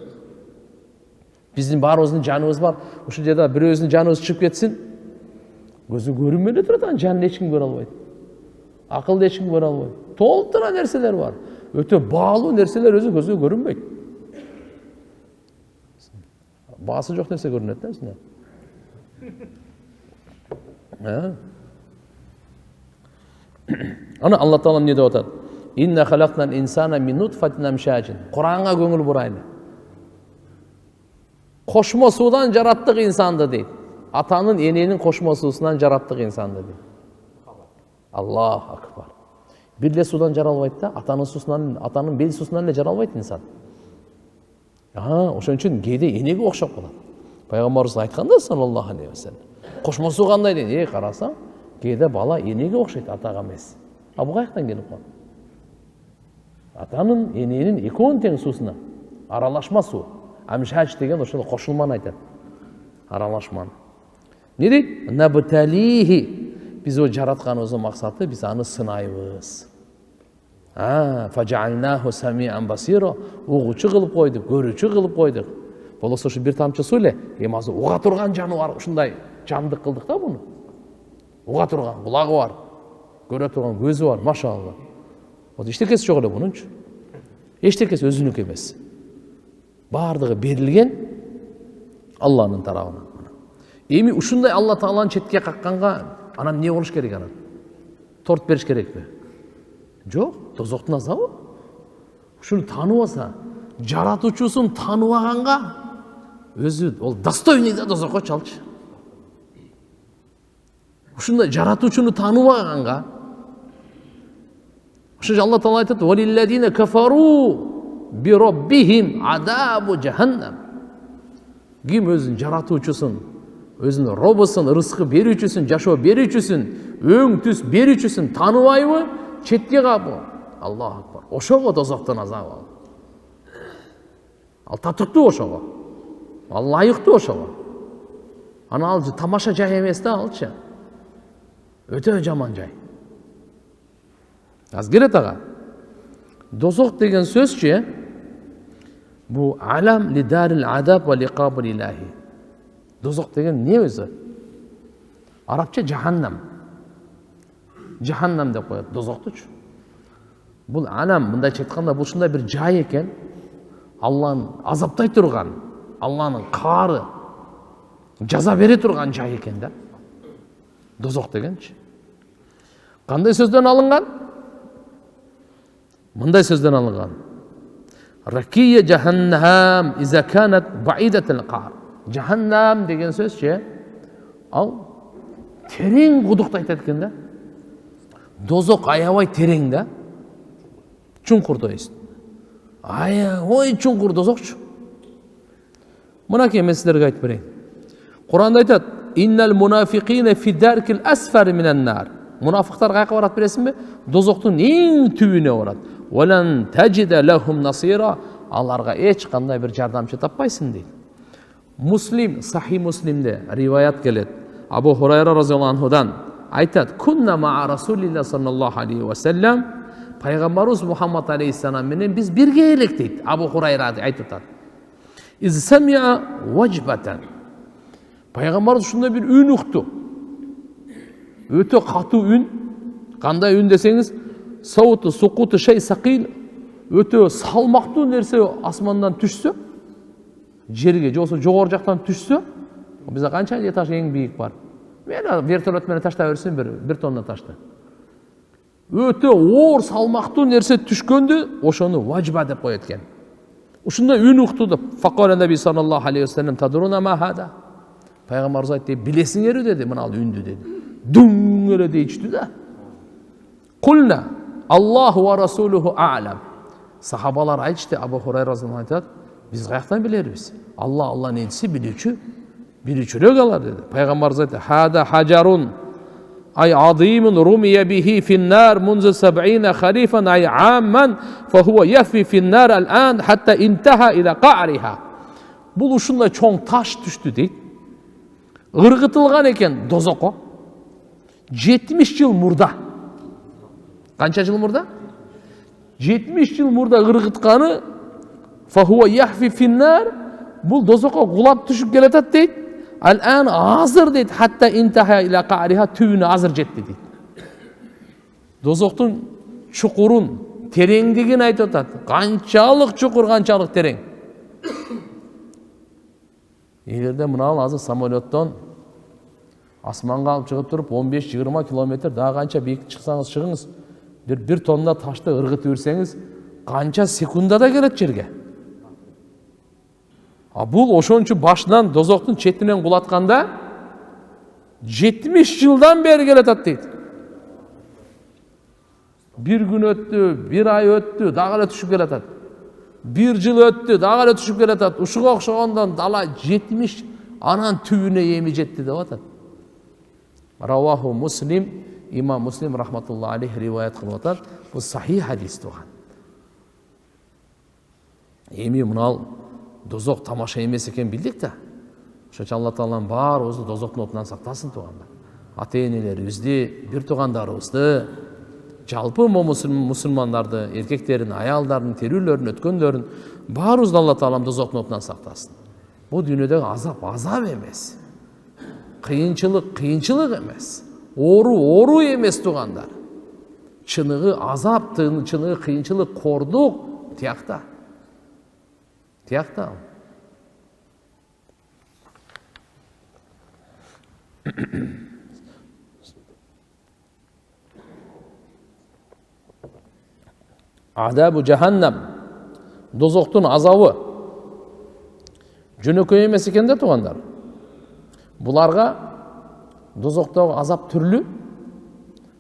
Биздин баарыбыздын жаныбыз бар. Ушул жерде бирөөбүздүн жаныбыз чыгып кетсин, көзгө көрүнбөй эле турат, анын жанын эч ким көрө албайт. Акылды эч ким көрө албайт. Толтура нерселер бар. Өтө баалуу нерселер өзү көзгө көрүнбөйт. Баасы жок нерсе көрүнөт да өзүнө. Аны Алла Таала эмне деп атат? Инна халакнал инсана мин нутфатин амшажин. Куранга көңүл бурайлы. Кошмо суудан жараттык инсанды дейт. Атанын эненин кошмо суусунан жараттык инсанды дейт. Аллаху акбар. Бир эле суудан жаралбайт да, атанын суусунан, атанын бел суусунан эле жаралбайт инсан. Ошон үчүн кээде энеге окшоп калат. Пайгамбарыбыз айтканда саллаллаху алейхи ва саллям. Кошмо суу кандай дейт? Карасаң, кээде бала энеге окшойт, атага эмес. Бул каяктан келип калат? Атанын, эненин экөөнүн тең суусуна аралашма суу. Амшач деген ошол кошулманы айтат. Аралашманы. Не дейт? Набталихи. Биз о жаратканыбыздын максаты биз аны сынайбыз. Фажалнаху самиан басиро. Угуучу кылып койдук, көрүүчү кылып койдук. Болосо ушу бир тамчы суу эле, азыр уга турган жаны бар, ушундай жандык кылдык да буну. Уга турган кулагы бар, көрө турган көзү бар, машалла. Вот эчтекеси жок эле бунунчу. Эчтекеси өзүнүкү эмес. Бардыгы берилген Алланын тарабынан. Эми ушундай Алла Тааланын четке какканга анан эмне болуш керек анан? Торт бериш керекпи? Жок, тозоктун азабы. Ушуну тааныбаса, жаратуучусун тааныбаганга өзү ол достойный да тозокко чалчы. Ушундай жаратуучуну тааныбаганга ошо Алла Таала айтат: "Валилладина кафару би роббихим адабу джаханнам." Ким өзүнүн жаратуучусун, өзүнүн робусун, рызкы берүүчүсүн, жашоо берүүчүсүн, өң түс берүүчүсүн тааныбайбы, четке калып, Аллаху акбар. Ошого тозоктон азабы ал. Ал татыктуу ошого. Ылайыктуу ошого. Аны ал тамаша жай эмес да алчы. Өтө жаман жай. Аз келет ага. Дозок деген сөзчү бу алам ли дарил адаб ва лиқабul илахи. Дозок деген не өзү? Арабча жаханнам. Жаханнам деп коет дозоктучу. Бул алам, мындайча айтканда, бул ушундай бир жай экен. Алланын азаптай турган, Алланын каары жаза бере турган жай экен да. Дозок дегенчи. Кандай сөздөн алынган? Мындай сөздөн алынган. Ракия жаханнам иза канат баидатал қар. Жаханнам деген сөзче ал терең кудукты айтат экен да. Дозок аябай терең да. Чуңкур дейсиң. Ой чуңкур дозокчу. Мынакей мен силерге айтып берейин. Куранда айтат: "Иннал мунафиқина фи даркил асфари минан нар." Мунафиктар кайка барат билесиңби? Дозоктун эң түбүнө барат. "Валан таҗида лахум насира." Аларга эч кандай бир жардамчы таппайсың дейт. Муслим, Сахи Муслимде риваят келет. Абу Хурайра разияллаху анхудан айтат: "Кунна ма Расулилла саллаллаху алейхи ва саллям." Пайгамбарыбыз Мухаммад алейхиссалам менен биз бирге элек дейт. Абу Хурайра айтып атат. "Из самиа вajbatan." Пайгамбарыбыз ушундай бир үн укту. Өтө катуу үн. Кандай үн десеңиз, сауту сукуту шей сакил. Өтө салмактуу нерсе асмандан түшсө, жерге же болсо жогору жактан түшсө, бизде канча этаж эң бийик бар. Мен вертолет менен таштай берсем бир тонна ташты. Өтө оор салмактуу нерсе түшкөндө ошону вajba деп коет экен. Ушундай үн укту деп факала наби саллаллаху алейхи ва саллям тадруна ма хада. Пайгамбарыбыз айтты: "Билесиңерби?" деди, "Мына ал үндү" деди. Дуң эле дейчтү да. Кулна Аллаху ва расулуху а'лам. Сахабалар айтышты, Абу Хурайра разияллаху айтат: "Биз каяктан билербиз? Алланын элчиси билүүчүрөөк алар" деди. Пайгамбарыбыз айтты: "Хада хажарун ай азимун румия бихи фин-нар мунзу 70 харифан ай амман фа хува яфи фин-нар ал-ан хатта интаха ила qa'riha." Бул ушундай чоң таш түштү дейт. Ыргытылган экен дозокко. 70 жыл мурда. Канча жыл мурда? 70 жыл мурда ыргытканы фа хува яфи фин-нар. Бул дозокко кулап түшүп келатат дейт. Ал-ан азыр дейт, хатта интаха ила qa'riha, түбүнө азыр жетти дейт. Дозоктун чукурун, тереңдигин айтып атат. Канчалык чукур, канчалык терең. Эгерде мына азыр самолеттон асманга алып чыгып туруп 15-20 километр дагы канча бийик чыксаңыз чыгыңыз, бир тонна ташты ыргытып берсеңиз, канча секундада келет жерге. Бул ошончу башынан дозоктун четинен кулатканда 70 жылдан бери келатат дейт. Bir gün өттү, bir ай өттү, дагы эле түшүп келатат. Bir жыл өттү, дагы эле түшүп келатат. Ушуга окшогондон дала 70, анан түбүнө эми жетти деп атат. Раваху Муслим, имам Муслим рахматуллахи алейхи риваят кылып атат. Бул сахих хадис туган. Эми мынал дозок тамаша эмес экен билдик да. Ошо Алла Таалам баарыбызды дозоктун отунан сактасын тугандар. Ата-энелерибизди, бир туугандарыбызды, жалпы мусулмандарды, эркектерин, аялдардын терүүлөрүн, өткөндөрүн баарыбызды Алла Таалам дозоктун отунан сактасын. Бул дүйнөдөгү азап эмес. Кыйынчылык эмес. Оору эмес тугандар. Чыныгы азап, чыныгы кыйынчылык, кордук тиякта. Адабу жаханнам, дозоктун азабы жөнөкөй эмес экен да тугандар. Буларга дозоктогу азап түрлүү.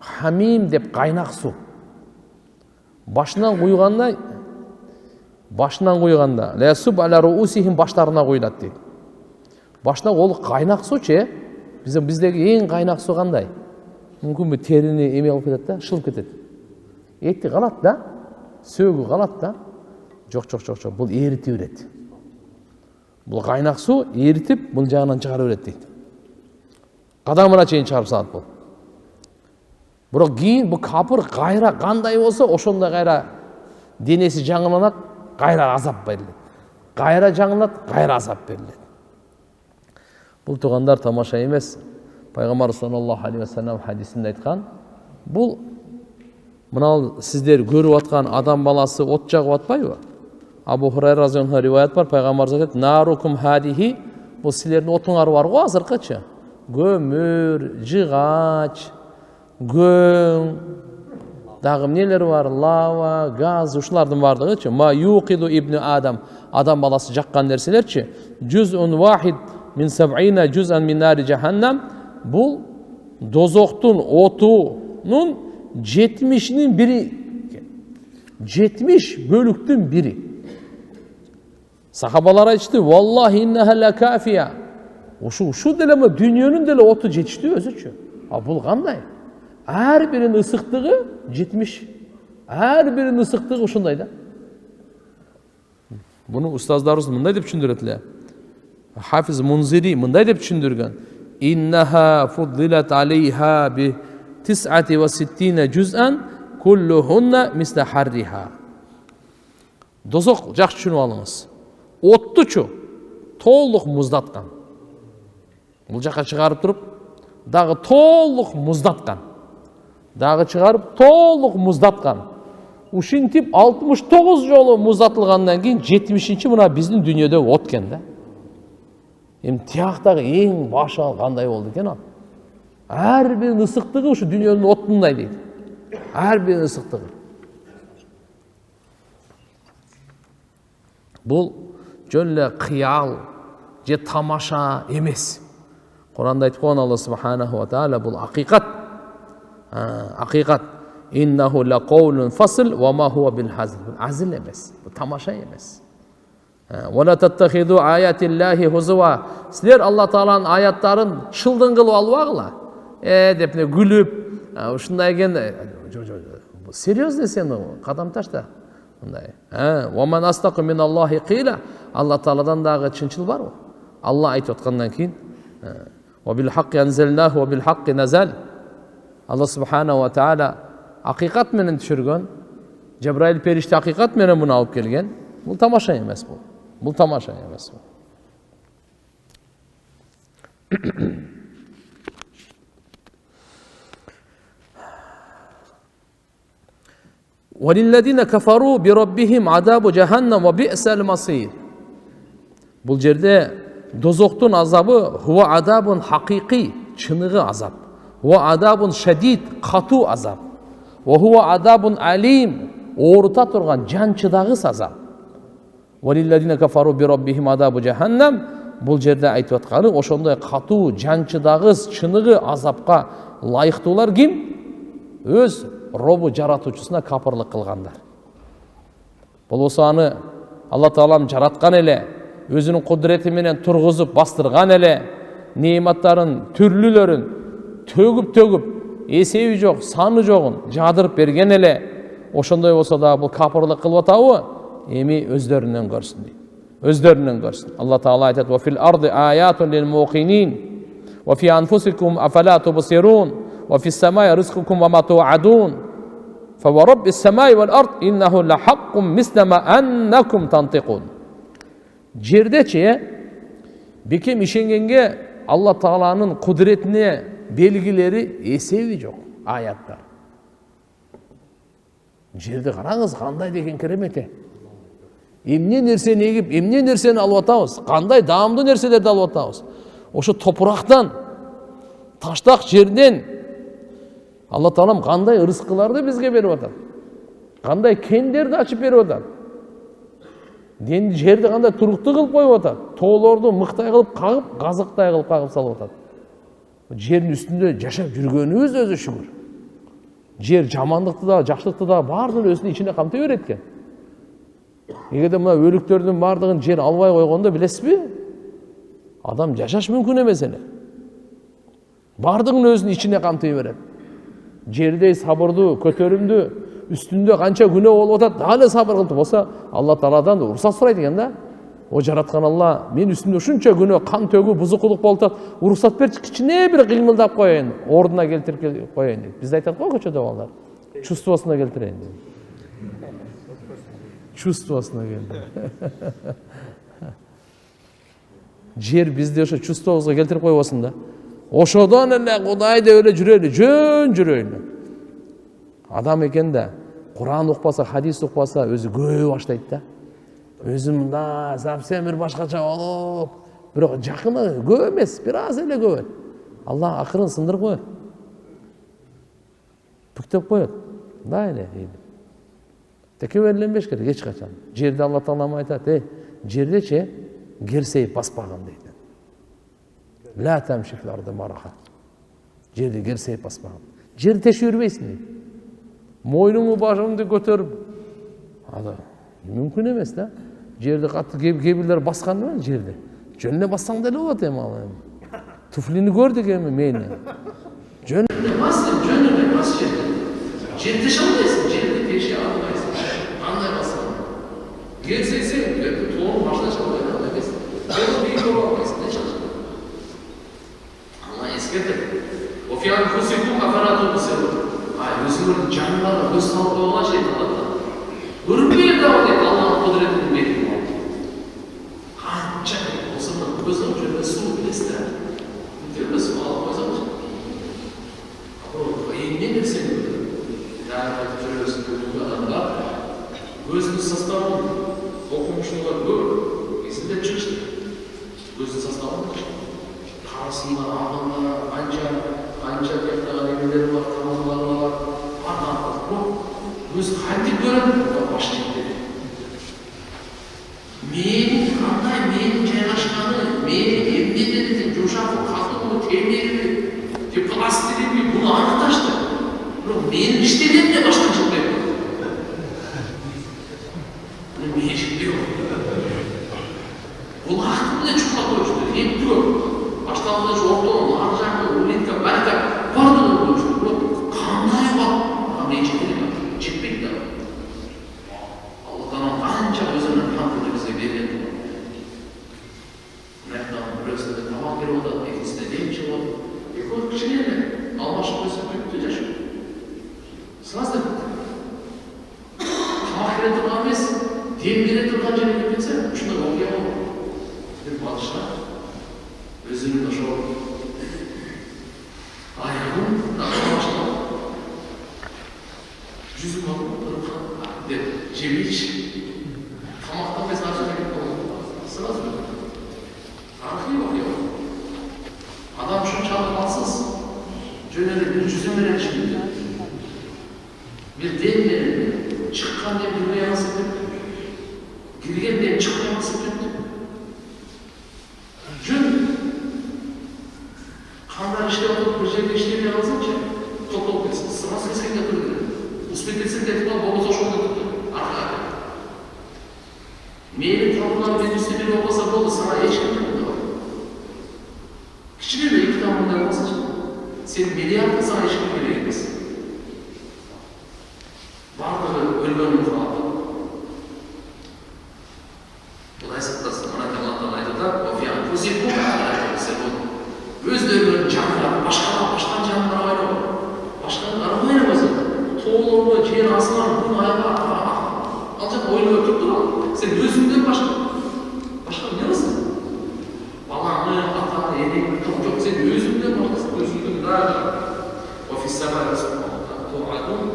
Хамим деп кайнак суу. Башынан куйганда, ласуб аля руусихим, баштарына куйулат дейт. Башына ол кайнак суучу, биздеги эң кайнак суу кандай? Мүмкүн бир терини эме алып кетет да, шылып кетет. Эти калат да, сөөгү калат да. Жок, бул эрите берет. Бұл қайнақ су ерітіп, бұл жағынан шығарып береді дейді. Қадамына чейін шығарып салады бұл. Бірақ кейін бұл капыр қайра қандай болса, ошондай қайра денесі жаңыланат, қайра азап беріледі. Қайра жаңыланат, қайра азап беріледі. Бұл туғандар тамаша емес. Пайғамбар саллаллаху алейхи вассалам хадисінде айтқан, бұл мынау сіздер көріп атқан адам баласы от жағып атпайбы? Абу Хурайра разияллаху анху риwayat бар, пайғамбар айтады, нарукум хадихи, бұл сілердің отыңар бар ғой азырқычы. Көмір, жығач, көң, дағы нелер бар, лава, газ, ушылардың бардығы. Ма юқиду ибн адам баласы жаққан нәрселерчі. Жүзун вахид мин саб'ина жүзан мин нари жаханнам. Бұл дозоқтың отының 70-нің бірі. 70 бөліктің бірі. Сахабалар айтышты, валлахи иннаха ла кафия. Ушу делеме дүниенің деле оты жетішті өзі. Бұл қандай? Әр бірінің ысықтығы 70. Әр бірінің ысықтығы ұшындай да. Бұны ұстаздарымыз мындай деп түсіндіреді. Хафиз Мунзири мындай деп түсіндірген. Иннаха фуддилат алейха би 69 жүзан куллухунна мисла харриха. Дозоқ жақсы түсініп алыңыз. Отты толық мұздатқан. Бұл жаққа шығарып тұрып, дағы толық мұздатқан. Дағы шығарып толық мұздатқан. Ушинтип 69 жолы мұздатылғаннан кейін 70-ші мына біздің дүниеде откен да. Тияқтағы ең башы алғандай болды екен ал. Әр бірінің ысықтығы ұшы дүниенің отындай дейді. Әр бірінің ысықтығы. Бұл жөнлі қиял, же тамаша емес. Құранда айтып қойған Алла субханаху ва тағала, бұл ақиқат. Ақиқат. Иннаху ла қаулун фасл ва ма хуа бил хазл. Бұл әзіл емес, бұл тамаша емес. Вала таттахиду аятиллахи хузуа. Сілер Алла Тағаланың аяттарын шылдың қылып алып ағыла. Деп не күліп, ұшындай ген, серьезно сен қадам ташта. Ваман астақу мин Аллахи қила. Алла Тағаладан дағы чыншыл бар ғой. Алла айтып отқаннан кейін. Ва бил хаққи анзалнаху ва бил хаққи назал. Алла субхана ва тағала ақиқат менен түшірген. Жабраил періште ақиқат менен мұны алып келген. Бұл тамаша емес бұл. Бұл тамаша емес бұл. وَلِلَّذِينَ كَفَرُوا بِرَبِّهِمْ عَذَابُ جَهَنَّمَ وَبِئْسَ الْمَصِيرُ. Бұл жерде дозоқтың азабы хуа адабун хақиқи, чынығы азап. Хуа адабун шадид, қату азап. Хуа адабун алим, орыта тұрған жанчыдағыз азап. وَلِلَّذِينَ كَفَرُوا بِرَبِّهِمْ عَذَابُ جَهَنَّمَ. Бұл жерде айтып атқаны, ошондай қату жанчыдағыз, чынығы азапқа лайықтылар ким? Өз робы жаратушысына капырлық қылғандар. Бұл осаны Алла Тағалам жаратқан еле, өзінің құдіретіменен тұрғызып бастырған еле, нематтарын, түрлілерін төгіп, есеуі жоқ, саны жоғын жадырып берген еле, ошондай болса да бұл капырлық қылып атауы, еми өздерінен көрсін дейді. Өздерінен көрсін. Алла Тағала айтады: "Ва фил арди аятун лил муқинин, ва фи анфусикум афала тубсирун, ва фис самаи ризқукум ва ма ту'адун, фа ва раббис самаи вал ард иннаху ла хаққун мисла ма аннакум тантиқун." Жердече бекем ишенгенге Алла Тағаланың құдіретіне белгілері есеуі жоқ аяттар. Жерді қараңыз, қандай деген керемете. Емне нәрсені егіп, емне нәрсені алып атауыз, қандай дамды нәрселерді алып атауыз. Ошы топырақтан, таштақ жерден Алла Тағалам қандай ырысқыларды бізге беріп атады. Қандай кендерді ашып беріп атады. Жерді қандай тұрықты қылып қойып атады. Тоолорды мықтай қылып қағып, қазықтай қылып қағып салып атады. Жердің үстінде жашап жүргеніміз өзі шүкір. Жер жамандықты да, жақсылықты да бардың өзінің ішіне қамтай береді. Егерде мына өліктердің бардығын жер албай қойғанда білесіз бе? Адам жашаш мүмкін емес әлі. Бардығын өзінің ішіне қамтай береді. Жердей сабырды, көтерімді, үстінде қанша күнә болып отады, дәлі сабыр қылды болса, Алла Тағаладан рұқсат сұрайды екен да. О жараткан Алла мен үстүмдө ушунча күнөө кан төгүү бузукулук болуп атат, уруксат берчи кичине бир кыймылдап коеюн, ордуна келтирип коеюн дейт. Биз айтат го көчөдө балдар. Чувствосуна келтирейин дейт. Чувствосуна келтир. Жер бизди ошо чувствобузга келтирип койбосун да. Ошодон эле Кудай деп эле жүрөлү, жөн жүрөлү. Адам экен да Куран укпаса, хадис укпаса өзү көөбө баштайт да. Өзү мында совсем бир башкача болуп, бирок жакыны көп эмес, бир аз эле көбөт. Алла акырын сындырып коет. Бүктөп коет. Мындай эле дейт. Текеберленбеш керек эч качан. Жерде Алла Таала айтат, жердечи герсейип баспаган дейт. Ла тамшифларды мараха. Жерде герсейип баспаган. Жерди тешип жүрбөйсүң дейт. Мойнуңду башыңды көтөрүп. Ада мүмкүн эмес да. Жерди катты кебирлер баскан эмес жерди. Жөн эле бассаң деле болот эми ал. Туфлини көрдүк эми мени. Жөн эле бас, жөн эле бас жерди. Жерди теше албайсың, жерди теше албайсың. Кандай бассаң? Герсейсең, тоонун башына чалбай эмес. Жөн бийик боло албайсың, эч качан. Алла эскертет. Офиан хусикум афарату бисер. Өзүңөрдүн жаныңарга көз салып койгон шейтан. Көрүнбөй дагы дейт Алланын кудуретин берип. Канча болсо да көзүң жөнүндө суу билесиздер. Мынтип суу алып койсоңчу. Эмне нерсени дагы жүрөсүн көргөн адамдар көзүнүн составын окумушуңар көп эсиндеп чыгышты. Көзүнүн составын карысында ағында қанша тектаған емелер бар, тамырлар бар, өзі қайтып көреді, баш жетеді. Менің қандай, менің жайғашқаны, менің емдедеді, жұмшақы қатуы, темері, пластигі, бұны анықташты. Менің іштеден де баштан шықпайды. Мен шықпай бұл ақтың да чұққа қойышты, ем көп. Башталды жоқтың, ар жақты, улитка, бәрді, барды да қойышты. Қандай бар, мен жетпейді да. Аллахтан қанша өзінің қамтыды бізге берген. Мынаяқтан біреусінде тамақ беріп отады, екіншісінде дем шығып отады. Екеуі кішкене алмашып қойса көпті жашу. Сразу тамақ бере тұрған емес, дем бере тұрған жерге кетсе, ұшында оқия болады. Бір батышына өзінің ошо аяғын башына жүзім алып деп жемейші тамақтан без ақша керек болады. Сразу тарихи оқия. Адам шыншалық алсыз жөнелі бір жүзім берен ішінде bir dem verildi. Çıkan dem durmaya nasip etti. Girgen dem çıkmaya nasip etti. Jön kanlar işte olup bir şeyde işlemeye alsınca toplu etsin. Sırası kesken götürdü. Uspet etsin de tutan boğaz hoş oldu tuttu. Arkada. Meyli tanrılar meclisi bir olmasa boldu sana hiç kimde var. Küçük bir iki tanrılar olmasa sen milyarda sana hiç kimde gelmesin. Bardırı ölümünü falan. Olay sıktasın. Ona kalandan aydıda o fiyan pozitif bu kadar sebep. Özlerinin canlıları başkan canlılara oynama. Başkanlara oynamaz. Toğulunu, ciğer aslan, bunu ayağa alacak oyunu öpüp duralım. Sen özünden başkan ne olsun? Balanı, atanı, yedeğini kapı yok. Sen özünden başkasın. Özünden daha da. Ofisler arasında. Tuğadın.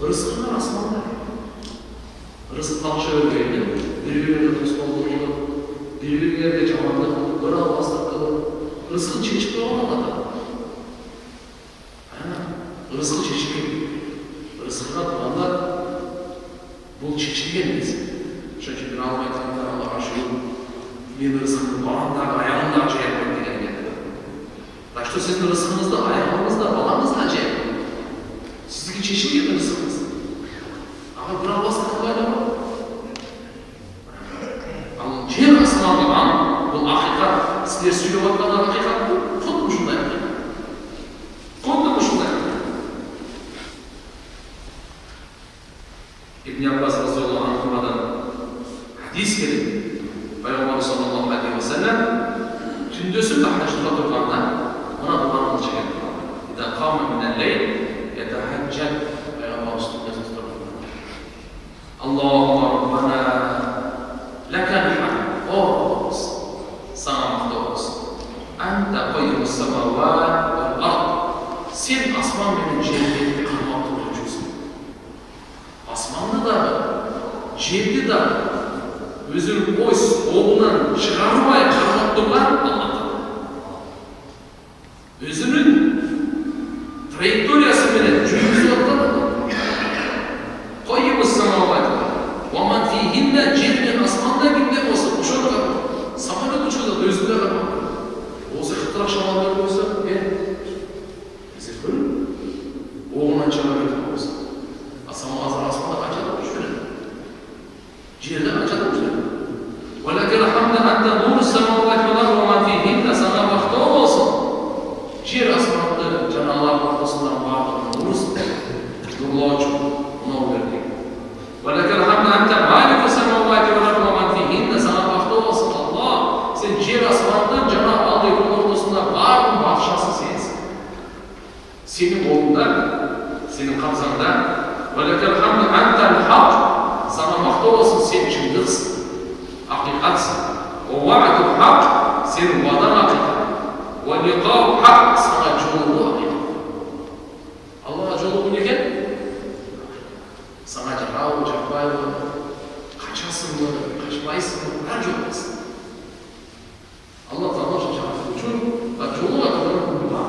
Rızklar asmanda. Rızk tanışı örgüyle, birbirine dost olduğunu, birbirine camanlık, bırak vasıflık kılıp, rızkın çeşitli olmadı. Rızkı çeşitli. Rızkına duranlar, bu çeşitli gelmeyiz. Çünkü bir almayı tanıdan Allah aşıyor, bir rızkını bağında, ayağında acı yapmak diye geldi. Başta sizin rızkınızda, ayağınızda, balanızda acı yapmak. Sizdeki çeşitli rızkınız. Ama bırak vasıflık oynama. Ama ciğer aslan olan, bu hakikat, sizler söylüyor bakmadan hakikat bu, tutmuşunda yapıyor. Tutmuşunda yapıyor. İbn Abbas Resulullah anlatmadan hadis gelip, Peygamber sallallahu aleyhi ve sellem tündüsü tahajjudda durganda ona duanı çekip İza qama minel leyl yetehajjed Peygamber üstünde tutuyor. Allahumma Rabbana lekel hamd. O Rabbimiz sana hamd olsun. Ente kayyimus semavat vel ard. Sen asman benim cennetli kalmak tutucusun. Asmanlı da, cennet de özünün boş oğlundan çıkarmaya kalmak durlar Allah'tan. Özünün trajektoriyası bilen cümlesi ortada. Kayyimus semavat ve men fihinne cennet asmanda kimde olsa kuşadı kalmak. Samana kuşadı özünde kalmak. Olsa kıtrak şamanları olsa bize böyle oğlundan çıkarmak olsa. Asmanda kaçadı şöyle. Ciğerden kaçadı şöyle. وَلَكَ الْحَمْدَ أَنْتَ نُورُ السَّمَاوَاتِ وَالْأَرْضِ وَمَا فِيهِنَّ sana vakti olsun. Ciğer asmanında Cenab-ı Allah vaktasından bağlı nuruz. Nurluğa çok nur verdik. وَلَكَ الْحَمْدَ أَنْتَ مَالِكُ السَّمَاوَاتِ وَالْأَرْضِ وَمَا فِيهِنَّ sana vakti olsun Allah. Sen ciğer asmanından Cenab-ı Allah'ın ortasında bağlı bahşası sensin. Senin oğlunda, senin kapsanda وَلَكَ الْحَمْدَ أَنْتَ الْحَقِّ sana vakti olsun sen cındıksın. Hakikatsın. O vaadu hak, senin vaadan hakikat. Ve liqa'u hak, sana coluğu hakikat. Allah'a coluğu ne gel? Sana canavu, cevbayı, kaçasın mı, kaçmayısın mı, her coluğusun. Allah tanrı cevabı uçur, ve coluğu hakikat bunu var.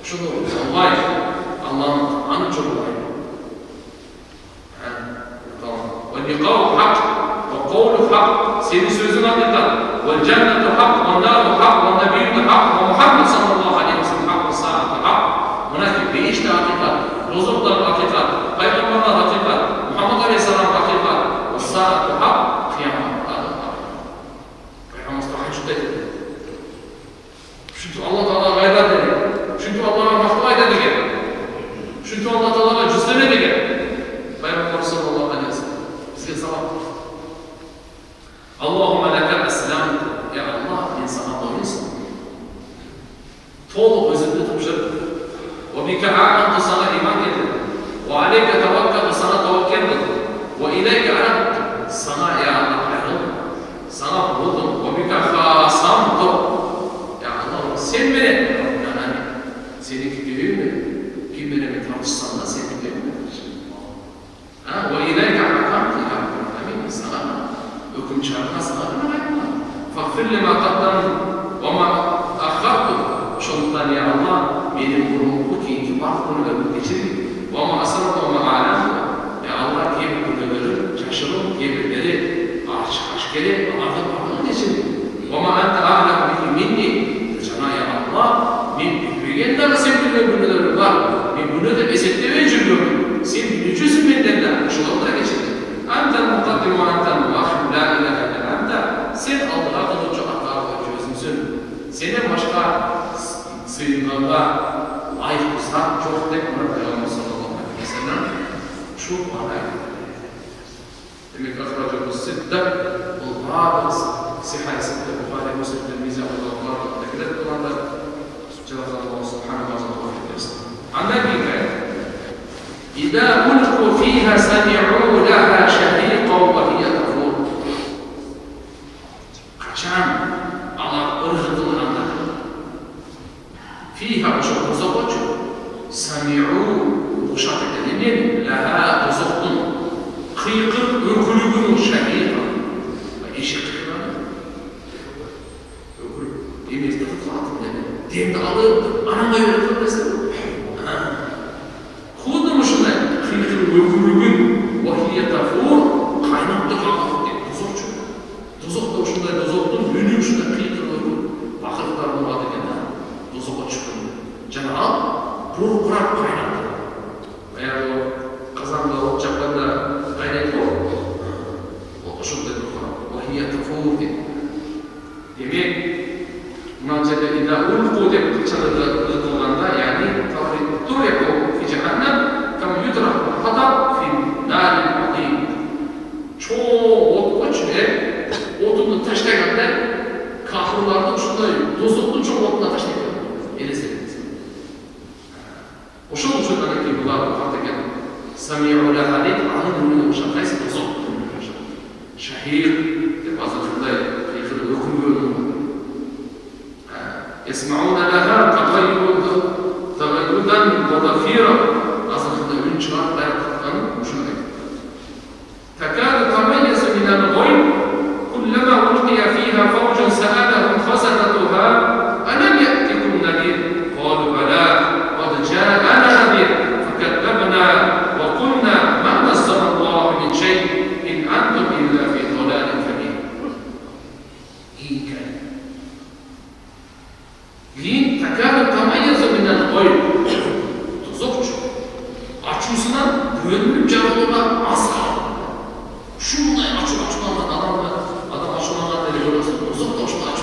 Şunu Allah'ın anı coluğu var. Ve liqa'u hak, قول حق senin sözün hakikat ve cennetu hak ve naru hak ve nebiyyü hak ve Muhammed sallallahu aleyhi ve sellem hak ve saati hak. Münafık beşte hakikat, rozuklar hakikat, peygamberler hakikat, Muhammed aleyhisselam hakikat ve saati hak, kıyamet hakikat. Peygamber tahajjud dedi. Çünkü Allah Teala gayret dedi. Çünkü Allah'a mahva dedi. Çünkü Allah Teala cüzdene dedi. Peygamber sallallahu aleyhi ve sellem bize sabah Allahümme leke eslam. Ya Allah, ben sana doyunsam. Tolu özünde tuşur. Ve bike a'antu sana iman edin. Ve aleyke tevakkal sana tevakkal edin. Ve ileyke anam sana ya Allah ayrıldım. Sana buldum. Ve bike khasamtu. Ya Allah, sen beni Rabbim seni gidiyor mu? Kim benimle tartışsan da seni gidiyor mu? Ve ileyke hakamtu ya Rabbim sana hüküm çağırma sana bırakma. Fakfir lima qaddam ve ma akhartu. Şundan ya Allah benim bu keyinki baktığını geçirdim. Ve ma asartu ve ma a'lam. Ya Allah kebirleri, şaşırım kebirleri, aşkeri, arda bağını geçirdim. Ve ma ente a'lam bihi minni. Sana ya Allah ben bilgiyenler sevdiğim bunları var. Ben bunu da esetlemeye cümlüyorum. Sen bilücüsün benden de. Şunlara geçirdim. Ente mukaddim ve ente muahim. La ilahe illa ente. Sen Allah'a kılıcı Allah'a çözümsün. Senin başka sığınağında layıklısan çok tek Peygamber sallallahu aleyhi ve sellem çok manayı. Demek ahracı bu sitte Allah'a sihayı sitte Bukhari Müslim Tirmizi Allah'a tekrar kılanlar Cenab-ı Allah subhanahu wa ta'ala. Andan bir kere İzâ ulku fîhâ semi'û lâhâ şehîqâ ve hiye tafûr. Kaçan Allah ırgıtılığında fîhâ uşak uzakoç semi'û uşak edilinin lâhâ uzaktun kıykır ökülügünün şehîqâ ve işi kıykırlanı ökülü demizde tutulatın dedi. Demde alıp anama yönetim mesela Kudumuşunda kıykır ökülügün vahiye tafûr kaynakta kalmak dedi. Tuzokçu. Tuzok da uçunda tuzoktun yönü uçunda kıykır ökül bakırlıklar olmadı gene tuzoka çıkın. Cenab-ı bu kurak kaynaktı. Eğer o kazanda o çapında kaynaklı o uçunda kurak vahiye tafûr dedi. Demek Mâncede idâ ulku deyip çadırılığında yani turyaku fi cehennem kam yudrah hatab fi nârin azîm. Çoğu ot koç ve отunu таштаганда кафырларды ушундай тозоктун чоң отуна таштайт элестетиңиз. Ошол үчүн анакей булар кат экен. Самиула алейт анын үнүнө окшатайсыз тозок. Шахир деп азырындай эфир өкүнгөнү. Esma'una laha tagayyudan wa dhafira. Azırında ün çıkar bayraklarını uşuna. Tekâdu tamayyazu minel gayb kullama ulqiya fiha fawjun sa'alahum khazanatuha alam ya'tikum nadir qalu bala qad ja'ana nadir fakadzabna wa qulna ma nazzala Allahu min shay in antum illa fi dhalalin kabir. Yin tekâdu tamayyazu minel gayb açısından gönlüm canlıma az kaldı. Şunday açılan adam açılan dedi görüyorsun. Uzak da açılan.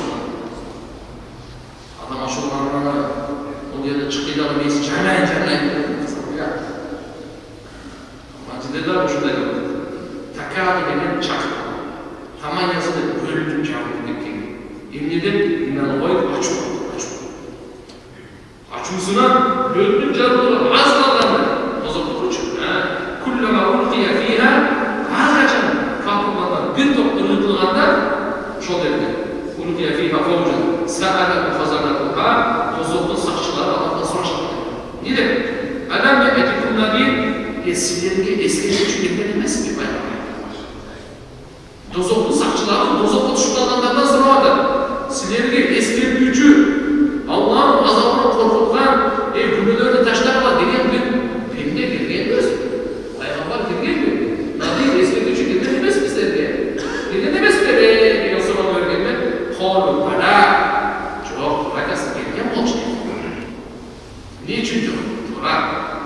Adam açılan o yerde çıktı da biz canlayın. Mancılar şunday dedi. Takâdı denen çakır. Tamam yazılı gönlüm canlı dedi. Emniyeden inan oy açılan. Açısından gönlüm canlıma az kaldı. Kullama ulqiya fiha harajan kapılardan bir toptur yıkılganda şol dedi. Ulqiya fiha fawjun sa'alahu khazanatuha tozokun sakçıları Allah'tan soruştu. Ne dedi? Adam ya etikum nadir eskilerge eskilerge çünkü demez mi bayram? Tozokun sakçıları tozokun tutuşturanlardan soradı. Sizlerge eskiler gücü Allah'ın azabını korkutkan günülerde taşlar var degen bir filmde girgen göz. Peygamber girgen mi? Nadir eski gücü girgen demez mi sizlerge? Girgen demez mi? Degen soran örgenme. Kalu bana. Çok rakası girgen olmuş. Niçin çok? Tura.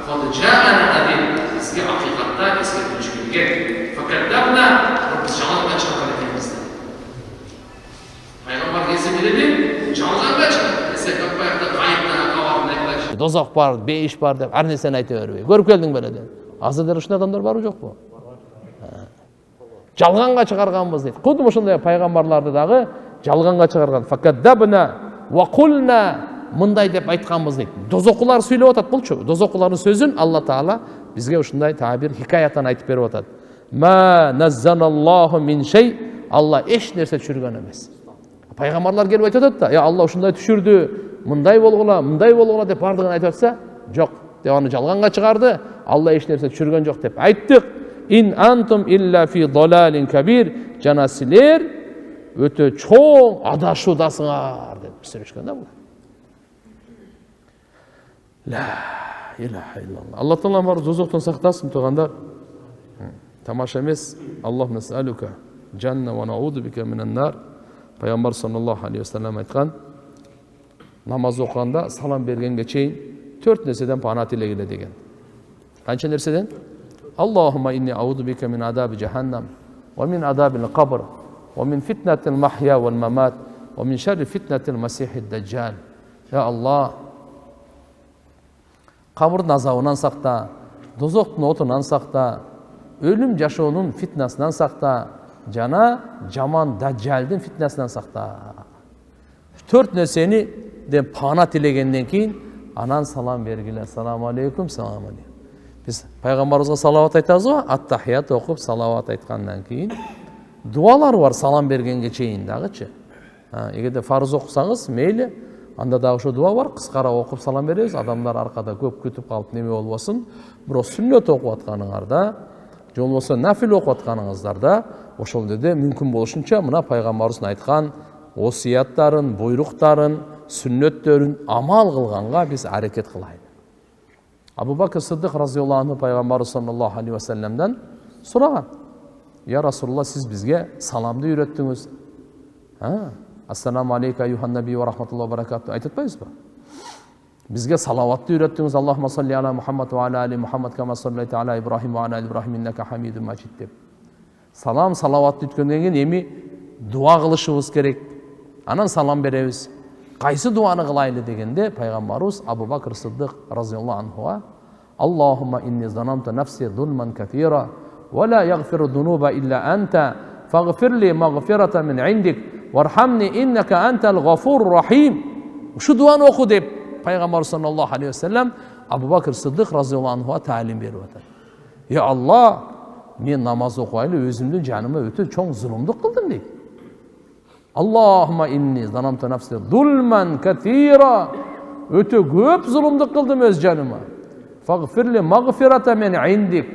Kadı ca'ana nadir. Eski hakikatta eski gücü girgen. Fakat damla Rabbi canlığa çarpar efendimizden. Peygamber gelse bilelim. Canlığa çarpar. Dozақ бар, бейіш бар деп, әр нәрсені айта бермей. Көріп келдің бе деп. Азыдар үшін адамдар бару жоқ бұл. Жалғанға шығарғанбыз дейді. Құдым ошондай пайғамбарларды дағы жалғанға шығарған. Факаддабна ва қулна мындай деп айтқанбыз дейді. Дозоқлар сөйлеп атат бұл. Дозоқлардың сөзін Алла Таала бізге ушундай табир хикаятан айтып беріп атат. Ма наззаналлаху мин шей. Алла еш нәрсе түшірген емес. Пайғамбарлар келіп айтады да, Алла ушундай түшүрдү, мындай болгула деп бардығын айтып атса, жоқ, деп аны жалғанға шығарды. Алла еш нәрсе түшүрген жоқ деп айттық. Ин антум илля фи далалин кабир. Жана силер өтө чоң адашуудасыңар деп сөйлөшкөн да бул. Ла илаха иллаллах. Алла Таала бар дозоктон сактасын тугандар. Тамаша эмес. Аллах насалука жанна ва науду бика минан нар. Пайғамбар саллаллаху алейхи ва саллям айтқан, намаз оқығанда салам бергенге чейін 4 нәрседен пана тілегіле деген. Қанша нәрседен? Аллахумма инни ауду бика мин адаби жаханнам, ва мин адабил қабр, ва мин фитнатил махья вал мамат, ва мин шарри фитнатил масихи даджал. Я Аллах, қабырдың азабынан сақта, дозоқтың отынан сақта, өлім жашоонун фитнасынан сақта, жана жаман даджалдын фитнасынан сақта. 4 нәрсени деп пана тілегенден кейін анан салам бергиле. Ассаламу алейкум, салам алейкум. Біз пайғамбарымызға салават айтамыз ғой, ат-тахият оқып салават айтқаннан кейін дуалар бар салам бергенге чейин дагычы. Эгерде фарыз оқысаңыз, мейлі, анда дагы ошо дуа бар, кыскара оқып салам беребиз. Адамдар аркада көп күтүп калып неме болбосун. Бирок сүннөт окуп атканыңарда, же болбосо нафил окуп атканыңыздарда ошол жерде мүмкүн болушунча мына пайгамбарыбыздын айткан осияттарын, буйруктарын, сүннөттөрүн амал кылганга биз аракет кылайлы. Абу Бакр Сиддик разияллаху анху пайгамбарыбыз саллаллаху алейхи ва салламдан сураган. Я Расулулла, сиз бизге саламды үйрөттүңүз. Ассаламу алейка аюхан наби ва рахматуллахи ва баракату айтып атпайбызбы? Бизге салаватты үйрөттүңүз. Аллахумма салли ала Мухаммад ва ала али Мухаммад кама саллайта ала Ибрахим ва ала али Ибрахим иннака хамидун маджид деп. Салам, салаватты үйткөндөн кийин эми дуа кылышыбыз керек. Анан салам беребиз. Кайсы дуаны кылайлы дегенде пайгамбарыбыз Абу Бакр Сиддик разияллаху анхуга Аллахумма инни занамту нафси зулман кафира ва ла ягфиру зунуба илля анта faghfirli maghfiratan min indik warhamni innaka antal g'afurur rahim. Shu duoni o'qi deb payg'ambar sollallohu alayhi vasallam Abu Bakr Siddiq roziyallohu anhuga ta'lim berib o'tadi. Ya Allah, men namoz o'qiyli o'zimning jonimga o'ta cho'ng zulmlik qildim deydi. Allohumma inni zalamtu nafsi zulman katira. O'ta ko'p zulmlik qildim o'z jonimga. Faghfirli maghfiratan min indik.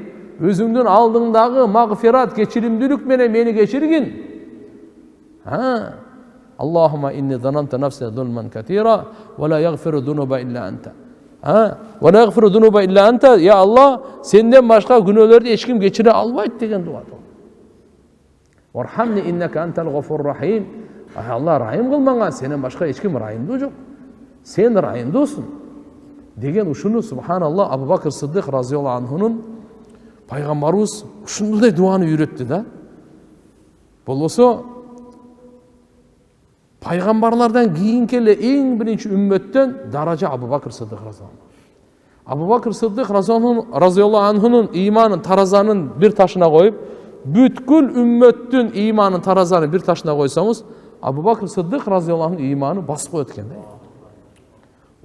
O'zingning oldingdagi mag'firat, kechirimlilik meni kechirgin. Allohumma inni zalamtu nafsi zulman katira va la yaghfiru dhunuba illa anta. Va la yaghfiru dhunuba illa anta. Ya Allah, sendan boshqa gunohlarni hech kim kechira olmaydi degan duo. Warhamni innaka antal g'afurur rahim. Allah rahim qilmanga, sendan boshqa hech kim rahimdi yo'q. Sen rahimdo'sun degan shuni subhanalloh Abu Bakr Siddiq roziyallohu anhuning payg'ambarimiz shunday duoni uyretdi-da. Bo'lsa payg'ambarlardan keyin kelgan eng birinchi ummatdan daraja Abu Bakr Siddiq roziyallohu anhu. Abu Bakr Siddiq roziyallohu anhuning iymoni tarozaning bir tashina qo'yib, butkul ummatning iymoni tarozaning bir tashina qo'ysangiz, Abu Bakr Siddiq roziyallohu anhu iymoni bosib qo'yotganda.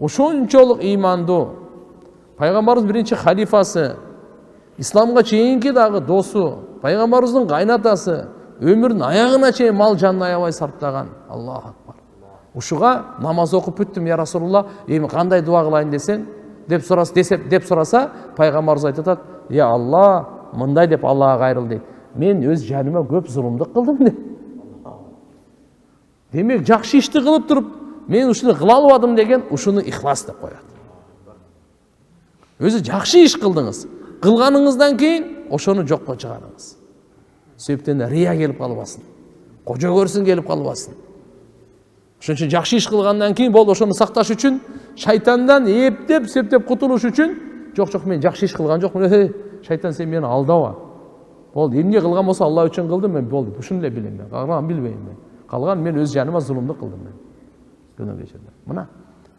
O'shunchalik iymonda payg'ambarimiz birinchi xalifasi, islomga keyingi dag'i do'sti, payg'ambarimizning qaynotasi, ömrün ayağına çey mal canını ayavay sarptagan. Allahu akbar. Uşuğa namaz okup bittim ya Rasulullah. Emi qanday dua kılayın desen, dep sorasa Peygamberimiz aytadi, ya Allah, mınday dep Allah'a gayrıl deydi. Men öz canıma köp zulümdük kıldım de. Demek жақсы işti kılıp durup, men uşunu kıla almadım degen, uşunu ihlas dep koyat. Özü жақсы iş kıldınız. Kılganыңızdan keyin oşonu jokko çıkarыңız. Себептен рия келіп қалбасын. Қожа көрсін келіп қалбасын. Шунча жақсы іш қылғандан кейін бол ошоны сақташ үшін, шайтандан ептеп, септеп құтылыш үшін, жоқ, мен жақсы іш қылған жоқпын. Шайтан сен мені алдауа. Бол, емне қылған болса Алла үшін қылдым мен, болды. Бұшын ле білем мен. Қалған білбеймін мен. Қалған мен өз жаныма зұлымды қылдым мен. Күні кешірді. Мына.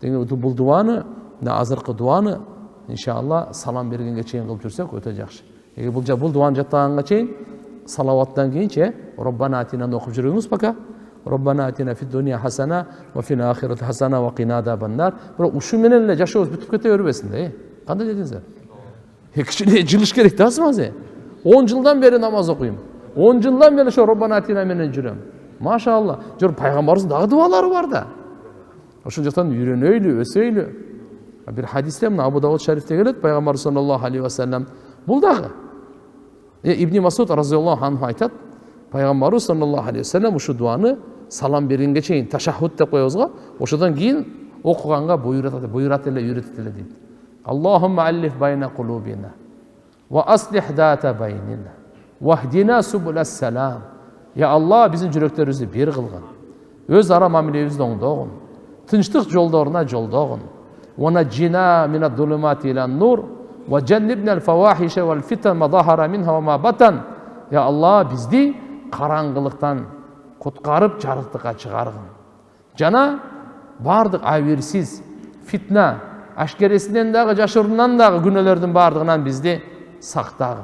Бұл дуаны, азырқы дуаны, иншалла салам бергенге чейін қылып жүрсек, өте жақсы. Бұл дуаны жаттағанға чейін салаваттан кейінше Роббана атинаны оқып жүріңіз пока. Роббана атина фид дуния хасана ва фил ахирати хасана ва қина азабан-нар. Бірақ ушу менен эле жашообуз бүтүп кете бербесин да. Кандай дедиңиздер? Кичине жылыш керек да азмазы. 10 жылдан бери намаз окуйм. 10 жылдан бери ошо Роббана атина менен жүрөм. Машалла. Жор пайгамбарыбыздын дагы дуалары бар да. Ошол жактан үйрөнөйлү, өсөйлү. Bir hadiste Abu Davud şerifte gelет, Peygamber sallallahu aleyhi ve sellem bul dağı. İbn Masud razıyallahu anh aytat, Peygamber sallallahu aleyhi ve sellem şu duanı salam beringe çeyin taşahhud dep koyabızga, oşodan keyin okuganга buyurat ele үйрөтүп эле дейт. Allahumma allif bayna qulubina ve aslih zata baynina vahdina subulas salam. Ya Allah bizim жүрөктөрүбүздү bir kılgın. Öz ara mamilebizди оңдогун. Тынчтык жолдоруна жолдогун. Ve najjina minad zulumati ilan nur. وَجَنِّبْنَا الْفَوَاحِشَ وَالْفِتَنَ مَا ظَهَرَ مِنْهَا وَمَا بَطَنَ. Ya Allah bizdi karangılıktan kutkarıp jarıklıkka çıkargın. Jana bardıq aversiz, fitna, aşkeresinden dagı, jaşırından dagı günölerдің bardığından bizdi saktagın.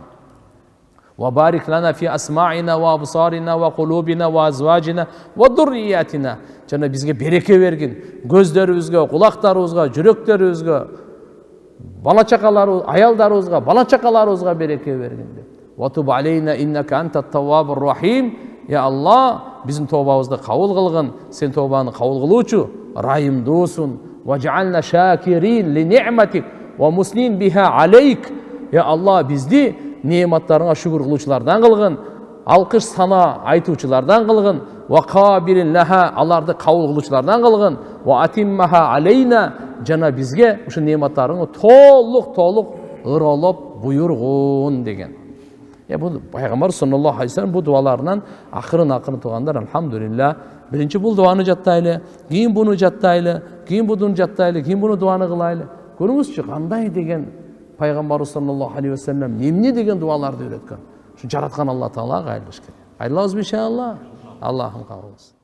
وَبَارِكْ لَنَا فِي أَسْمَاعِنَا وَأَبْصَارِنَا وَقُلُوبِنَا وَأَزْوَاجِنَا وَذُرِّيَّاتِنَا. Jana bizge bereke bergin. Gözlerimizge, kulaklarımızga, жүрөктөрүбүзгө, bala çakalarımız, ayallarımızga, bala çakalarımızga bereke vergin. Ve tub aleyna inneke entet tawwabur rahim. Ya Allah, bizim tövbamızda kabul kılgın. Sen tövbanı kabul kılıuçu rahimdusun. Ve cealna şakirin li ni'metik ve muslimin biha aleyk. Ya Allah bizdi nimetlerine şükür kılıuçulardan kılgın. Alkış sana aytuuçulardan kılgın. Ve kabilin laha, alarda kabul kılıuçulardan kılgın. Ve atimmaha aleyna. Jana bizge uşu nimetlerini toluk ıralap buyurgun degen. Bu Peygamber sallallahu aleyhi ve sellem bu dualarından akırın tuğanlar elhamdülillah. Birinci bu duanı jattaylı, keyin bunu jattaylı, keyin bunu jattaylı, keyin bunu duanı kılaylı. Görüңүзчү qanday degen Peygamber sallallahu aleyhi ve sellem nemne degen dualardı öğretken. Şu jaratkan Allah Taala gayrılış kerak. Ayrılabızbı inşallah. Allah'ım kabul etsin.